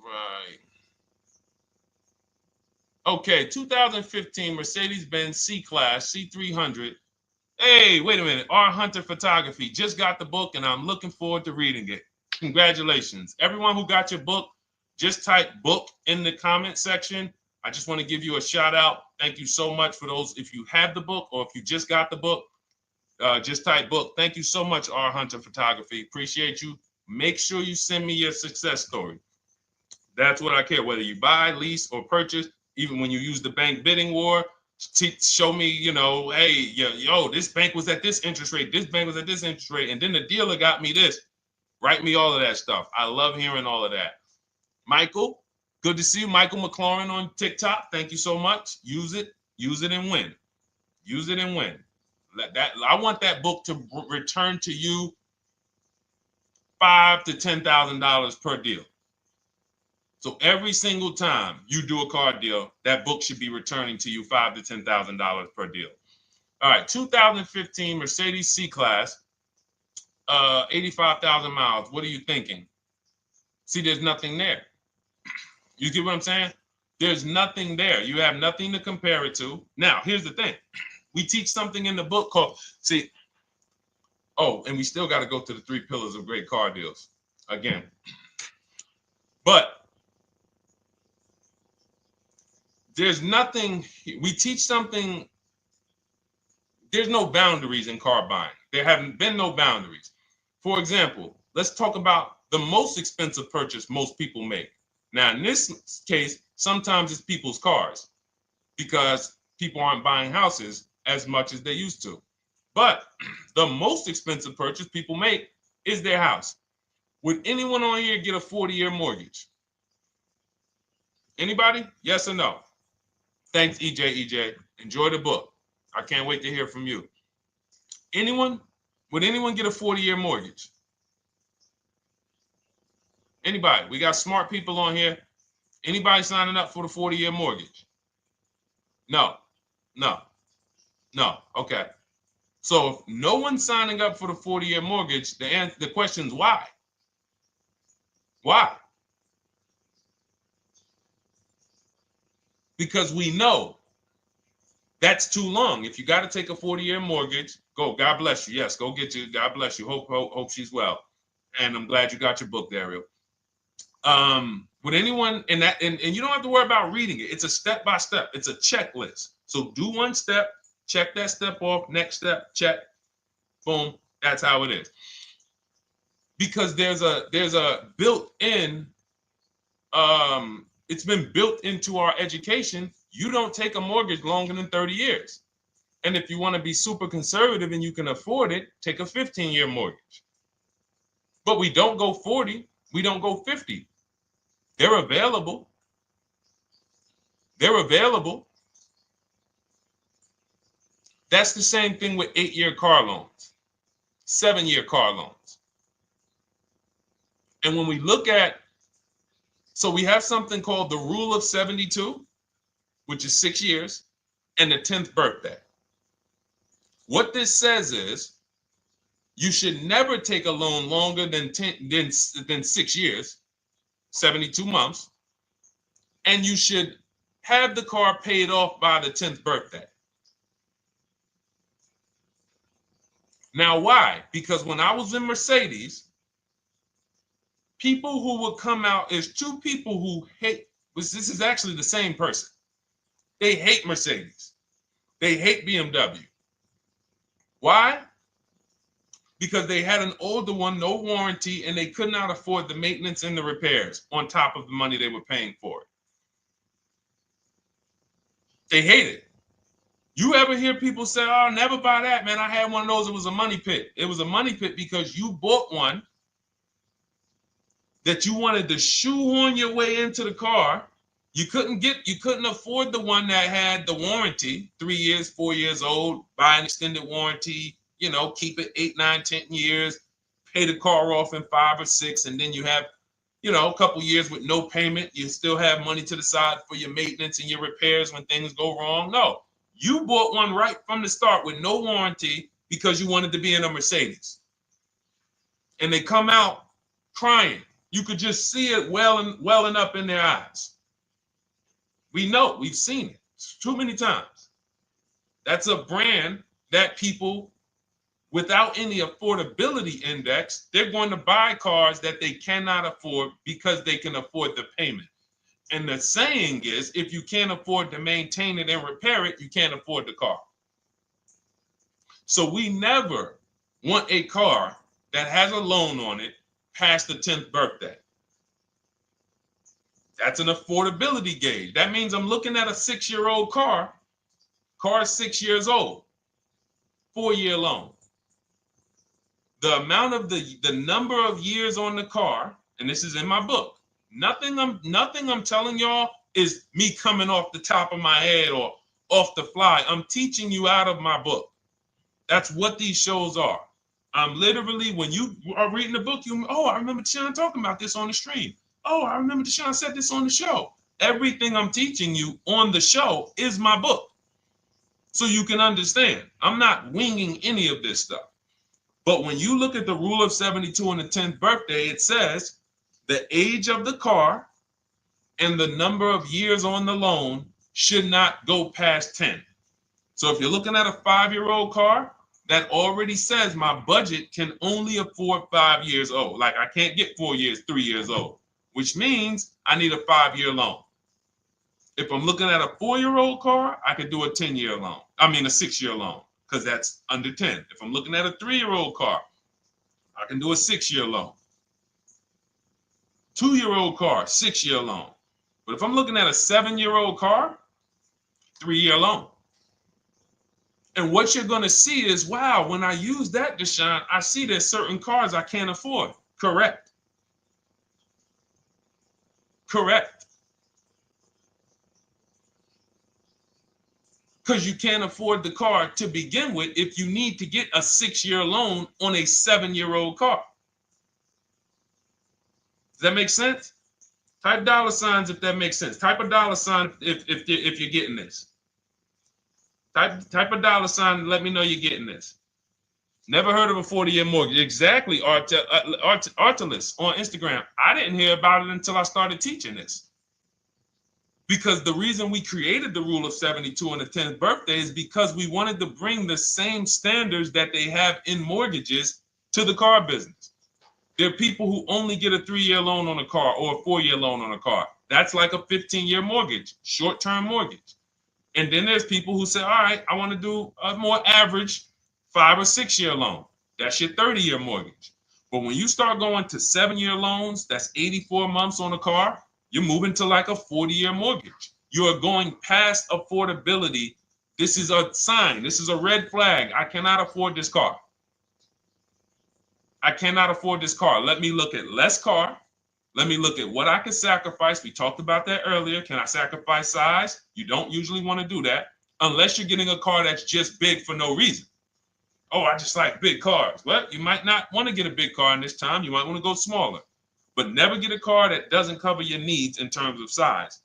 right. Okay, 2015 Mercedes-Benz C-Class C300. Hey, wait a minute. R. Hunter Photography just got the book, and I'm looking forward to reading it. Congratulations. Everyone who got your book, just type book in the comment section. I just want to give you a shout out. Thank you so much for those. If you have the book or if you just got the book, just type book. Thank you so much, R. Hunter Photography. Appreciate you. Make sure you send me your success story. That's what I care, whether you buy, lease, or purchase. Even when you use the bank bidding war, show me, hey, yo, this bank was at this interest rate, this bank was at this interest rate, and then the dealer got me this. Write me all of that stuff. I love hearing all of that. Michael, good to see you. Michael McLaurin on TikTok. Thank you so much. Use it and win. Use it and win. I want that book to return to you $5,000 to $10,000 per deal. So every single time you do a car deal, that book should be returning to you $5,000 to $10,000 per deal. All right, 2015 Mercedes C-Class, 85,000 miles. What are you thinking? See, there's nothing there. You get what I'm saying? There's nothing there. You have nothing to compare it to. Now, here's the thing. We teach something in the book called, and we still got to go to the 3 pillars of great car deals again. But there's nothing, we teach something, there's no boundaries in car buying. There haven't been no boundaries. For example, let's talk about the most expensive purchase most people make. Now, in this case, sometimes it's people's cars because people aren't buying houses as much as they used to. But the most expensive purchase people make is their house. Would anyone on here get a 40-year mortgage? Anybody? Yes or no? Thanks, EJ. Enjoy the book. I can't wait to hear from you. Anyone? Would anyone get a 40-year mortgage? Anybody? We got smart people on here. Anybody signing up for the 40-year mortgage? No. Okay. So if no one's signing up for the 40-year mortgage, the question is why? Why? Because we know that's too long. If you got to take a 40-year mortgage, go. God bless you. Yes, go get you. God bless you. Hope she's well. And I'm glad you got your book, Daryl. Would anyone and you don't have to worry about reading it. It's a step by step. It's a checklist. So do one step, check that step off. Next step, check. Boom. That's how it is. Because there's a built-in. It's been built into our education. You don't take a mortgage longer than 30 years. And if you want to be super conservative and you can afford it, take a 15-year mortgage. But we don't go 40. We don't go 50. They're available. That's the same thing with 8-year car loans, 7-year car loans. And when we look at, so we have something called the rule of 72, which is 6 years. and the 10th birthday. What this says is you should never take a loan longer than 6 years, 72 months, and you should have the car paid off by the 10th birthday. Now, why? Because when I was in Mercedes, people who would come out, is two people who hate, this is actually the same person. They hate Mercedes. They hate BMW. Why? Because they had an older one, no warranty, and they could not afford the maintenance and the repairs on top of the money they were paying for it. They hate it. You ever hear people say, oh, never buy that, man. I had one of those. It was a money pit. It was a money pit because you bought one that you wanted to shoehorn your way into the car. You couldn't afford the one that had the warranty, 3 years, 4 years old, buy an extended warranty, keep it 8, 9, 10 years, pay the car off in 5 or 6, and then you have, a couple years with no payment. You still have money to the side for your maintenance and your repairs when things go wrong. No, you bought one right from the start with no warranty because you wanted to be in a Mercedes. And they come out crying. You could just see it welling up in their eyes. We know, we've seen it too many times. That's a brand that people without any affordability index, they're going to buy cars that they cannot afford because they can afford the payment. And the saying is, if you can't afford to maintain it and repair it, you can't afford the car. So we never want a car that has a loan on it past the 10th birthday. That's an affordability gauge. That means I'm looking at a 6-year-old car. Car is 6 years old, 4-year loan. The amount of the number of years on the car, and this is in my book. Nothing I'm telling y'all is me coming off the top of my head or off the fly. I'm teaching you out of my book. That's what these shows are. I'm literally, when you are reading the book, I remember Deshone talking about this on the stream. Oh, I remember Deshone said this on the show. Everything I'm teaching you on the show is my book. So you can understand. I'm not winging any of this stuff. But when you look at the rule of 72 on the 10th birthday, it says the age of the car and the number of years on the loan should not go past 10. So if you're looking at a 5-year-old car, that already says my budget can only afford 5 years old. Like I can't get 4 years, 3 years old, which means I need a 5-year loan. If I'm looking at a 4-year-old car, I could do a 10-year loan. I mean a 6-year loan, because that's under 10. If I'm looking at a 3-year-old car, I can do a 6-year loan. 2-year-old car, 6-year loan. But if I'm looking at a 7-year-old car, 3-year loan. And what you're going to see is, wow, when I use that, Deshone, I see there's certain cars I can't afford. Correct. Correct. Because you can't afford the car to begin with if you need to get a 6-year loan on a 7-year-old car. Does that make sense? Type dollar signs if that makes sense. Type a dollar sign if you're getting this. Type a dollar sign and let me know you're getting this. Never heard of a 40-year mortgage. Exactly, Artelis on Instagram. I didn't hear about it until I started teaching this. Because the reason we created the rule of 72 on the 10th birthday is because we wanted to bring the same standards that they have in mortgages to the car business. There are people who only get a 3-year loan on a car or a 4-year loan on a car. That's like a 15-year mortgage, short-term mortgage. And then there's people who say, all right, I want to do a more average 5 or 6-year loan. That's your 30-year mortgage. But when you start going to 7-year loans, that's 84 months on a car, you're moving to like a 40-year mortgage. You are going past affordability. This is a sign. This is a red flag. I cannot afford this car. I cannot afford this car. Let me look at less car. Let me look at what I can sacrifice. We talked about that earlier. Can I sacrifice size? You don't usually want to do that unless you're getting a car that's just big for no reason. Oh, I just like big cars. Well, you might not want to get a big car in this time. You might want to go smaller. But never get a car that doesn't cover your needs in terms of size.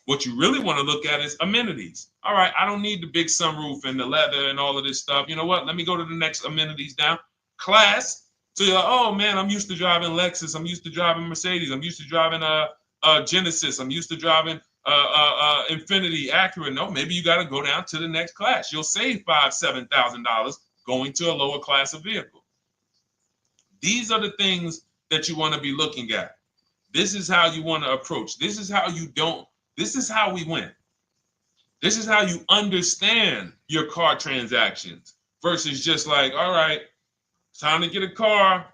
What you really want to look at is amenities. All right, I don't need the big sunroof and the leather and all of this stuff. You know what? Let me go to the next amenities down. Class. So you're like, oh man, I'm used to driving Lexus. I'm used to driving Mercedes. I'm used to driving Genesis. I'm used to driving Infinity, Acura. No, maybe you got to go down to the next class. You'll save $5,000-$7,000 going to a lower class of vehicle. These are the things that you want to be looking at. This is how you want to approach. This is how you don't. This is how we win. This is how you understand your car transactions versus just like, all right, time to get a car.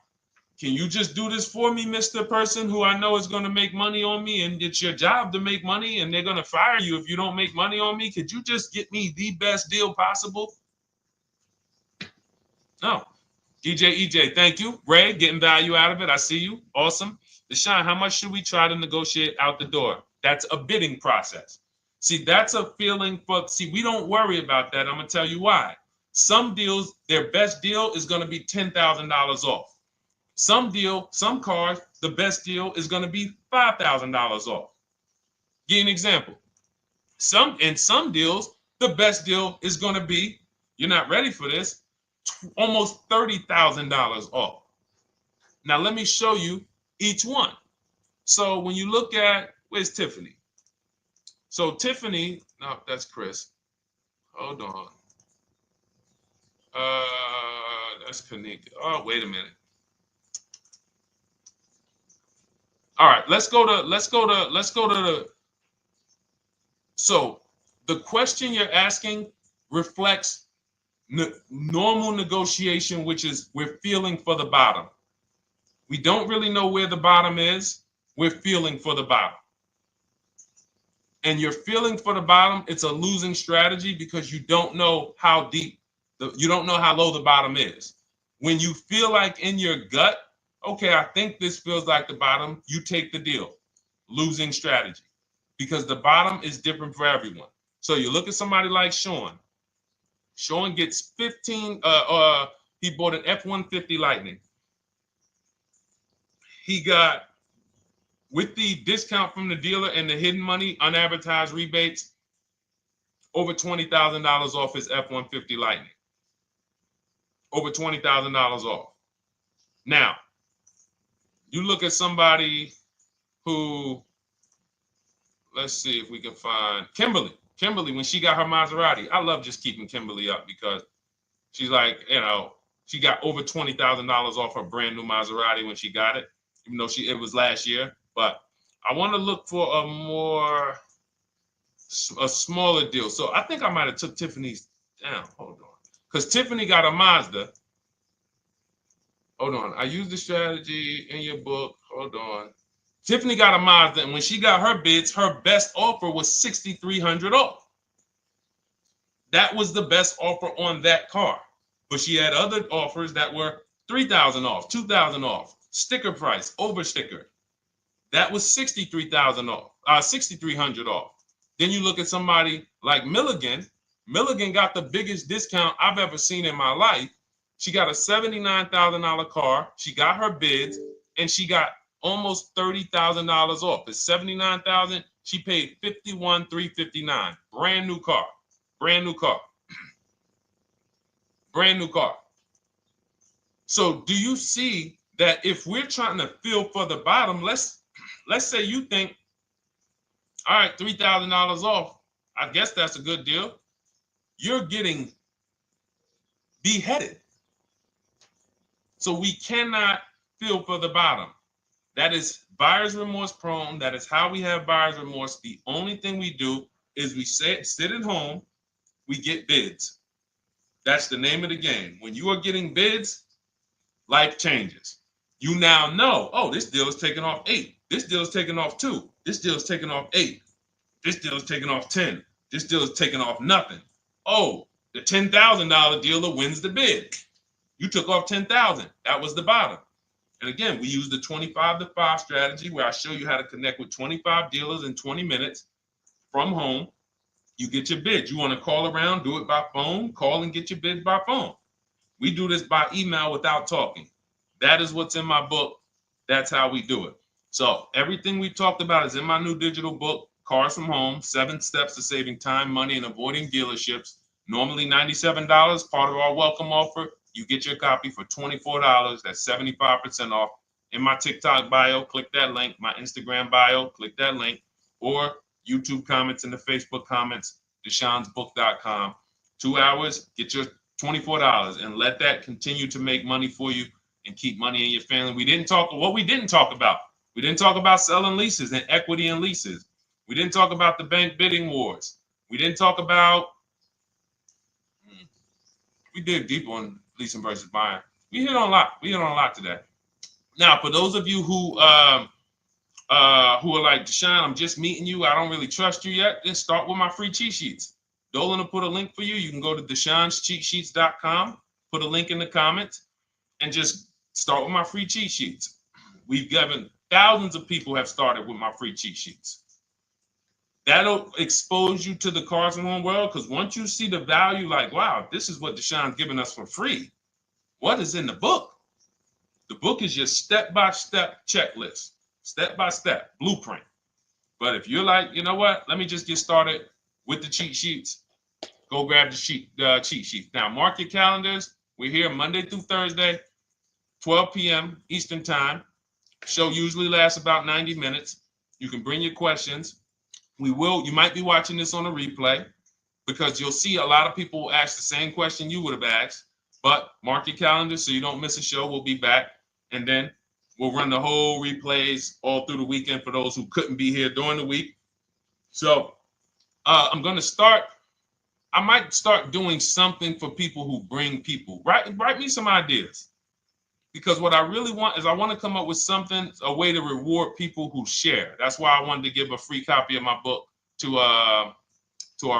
Can you just do this for me, Mr. Person who I know is going to make money on me, and it's your job to make money and they're going to fire you if you don't make money on me? Could you just get me the best deal possible? No. EJ, thank you. Ray, getting value out of it. I see you. Awesome. Deshone, how much should we try to negotiate out the door? That's a bidding process. See, that's a feeling for, see, we don't worry about that. I'm going to tell you why. Some deals, their best deal is going to be $10,000 off. Some cars, the best deal is going to be $5,000 off. Give you an example. In some deals, the best deal is going to be, you're not ready for this, almost $30,000 off. Now, let me show you each one. So when you look at, where's Tiffany? So Tiffany, no, that's Chris. Hold on. That's Kanika. Oh, wait a minute. All right, let's go to the. So the question you're asking reflects normal negotiation, which is we're feeling for the bottom. We don't really know where the bottom is. We're feeling for the bottom. And you're feeling for the bottom, it's a losing strategy because you don't know how deep, you don't know how low the bottom is. When you feel like in your gut, okay, I think this feels like the bottom, you take the deal. Losing strategy. Because the bottom is different for everyone. So you look at somebody like Sean. Sean gets 15, he bought an F-150 Lightning. He got, with the discount from the dealer and the hidden money, unadvertised rebates, over $20,000 off his F-150 Lightning. Over $20,000 off. Now, you look at somebody who, let's see if we can find Kimberly. Kimberly, when she got her Maserati, I love just keeping Kimberly up because she's like, you know, she got over $20,000 off her brand new Maserati when she got it, even though it was last year. But I want to look for a smaller deal. So I think I might have took Tiffany's down. Hold on. Because Tiffany got a Mazda. Hold on. I used the strategy in your book. Hold on. Tiffany got a Mazda, and when she got her bids, her best offer was $6,300 off. That was the best offer on that car. But she had other offers that were $3,000 off, $2,000 off, sticker price, over sticker. That was $63,000 off, $6,300 off. Then you look at somebody like Milligan. Milligan got the biggest discount I've ever seen in my life. She got a $79,000 car. She got her bids, and she got almost $30,000 off. It's $79,000. She paid $51,359. Brand new car. Brand new car. Brand new car. So do you see that if we're trying to feel for the bottom, let's say you think, all right, $3,000 off. I guess that's a good deal. You're getting beheaded. So we cannot feel for the bottom. That is buyer's remorse prone. That is how we have buyer's remorse. The only thing we do is we sit at home, we get bids. That's the name of the game. When you are getting bids, life changes. You now know, oh, this deal is taking off 8. This deal is taking off 2. This deal is taking off 8. This deal is taking off 10. This deal is taking off nothing. Oh, the $10,000 dealer wins the bid. You took off $10,000. That was the bottom. And again, we use the 25-to-5 strategy where I show you how to connect with 25 dealers in 20 minutes from home. You get your bid. You want to call around, do it by phone, call and get your bid by phone. We do this by email without talking. That is what's in my book. That's how we do it. So everything we talked about is in my new digital book Cars from Home, 7 Steps to Saving Time, Money, and Avoiding Dealerships. Normally $97, part of our welcome offer. You get your copy for $24. That's 75% off. In my TikTok bio, click that link. My Instagram bio, click that link. Or YouTube comments in the Facebook comments, deshonsbook.com. 2 hours, get your $24, and let that continue to make money for you and keep money in your family. We didn't talk about. We didn't talk about selling leases and equity in leases. We didn't talk about the bank bidding wars. We didn't talk about, we dig deep on leasing versus buying. We hit on a lot. We hit on a lot today. Now, for those of you who are like, Deshone, I'm just meeting you, I don't really trust you yet, then start with my free cheat sheets. Dolan will put a link for you. You can go to DeshonesCheatSheets.com, put a link in the comments, and just start with my free cheat sheets. We've given thousands of people have started with my free cheat sheets. That'll expose you to the Cars from Home world, because once you see the value, like, wow, this is what Deshone's giving us for free. What is in the book? The book is your step-by-step checklist, step-by-step blueprint. But if you're like, you know what, let me just get started with the cheat sheets, go grab the cheat sheets. Now, mark your calendars. We're here Monday through Thursday, 12 p.m. Eastern Time. Show usually lasts about 90 minutes. You can bring your questions. You might be watching this on a replay, because you'll see a lot of people ask the same question you would have asked. But mark your calendar so you don't miss a show. We'll be back, and then we'll run the whole replays all through the weekend for those who couldn't be here during the week. So I'm going to start. I might start doing something for people who bring people. Write me some ideas, because what I really want is I want to come up with something, a way to reward people who share. That's why I wanted to give a free copy of my book to our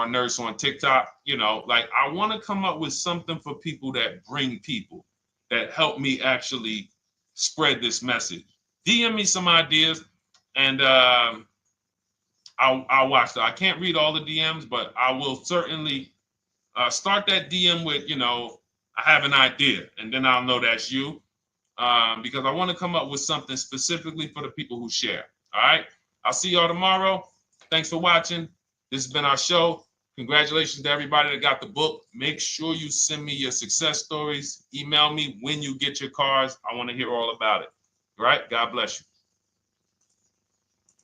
nurse on TikTok. You know, like, I want to come up with something for people that bring people, that help me actually spread this message. DM me some ideas, and I'll watch that. I can't read all the DMs, but I will certainly start that DM with, I have an idea, and then I'll know that's you, because I want to come up with something specifically for the people who share. All right. I'll see y'all tomorrow. Thanks for watching. This has been our show. Congratulations to everybody that got the book. Make sure you send me your success stories. Email me when you get your cars. I want to hear all about it. All right. God bless you.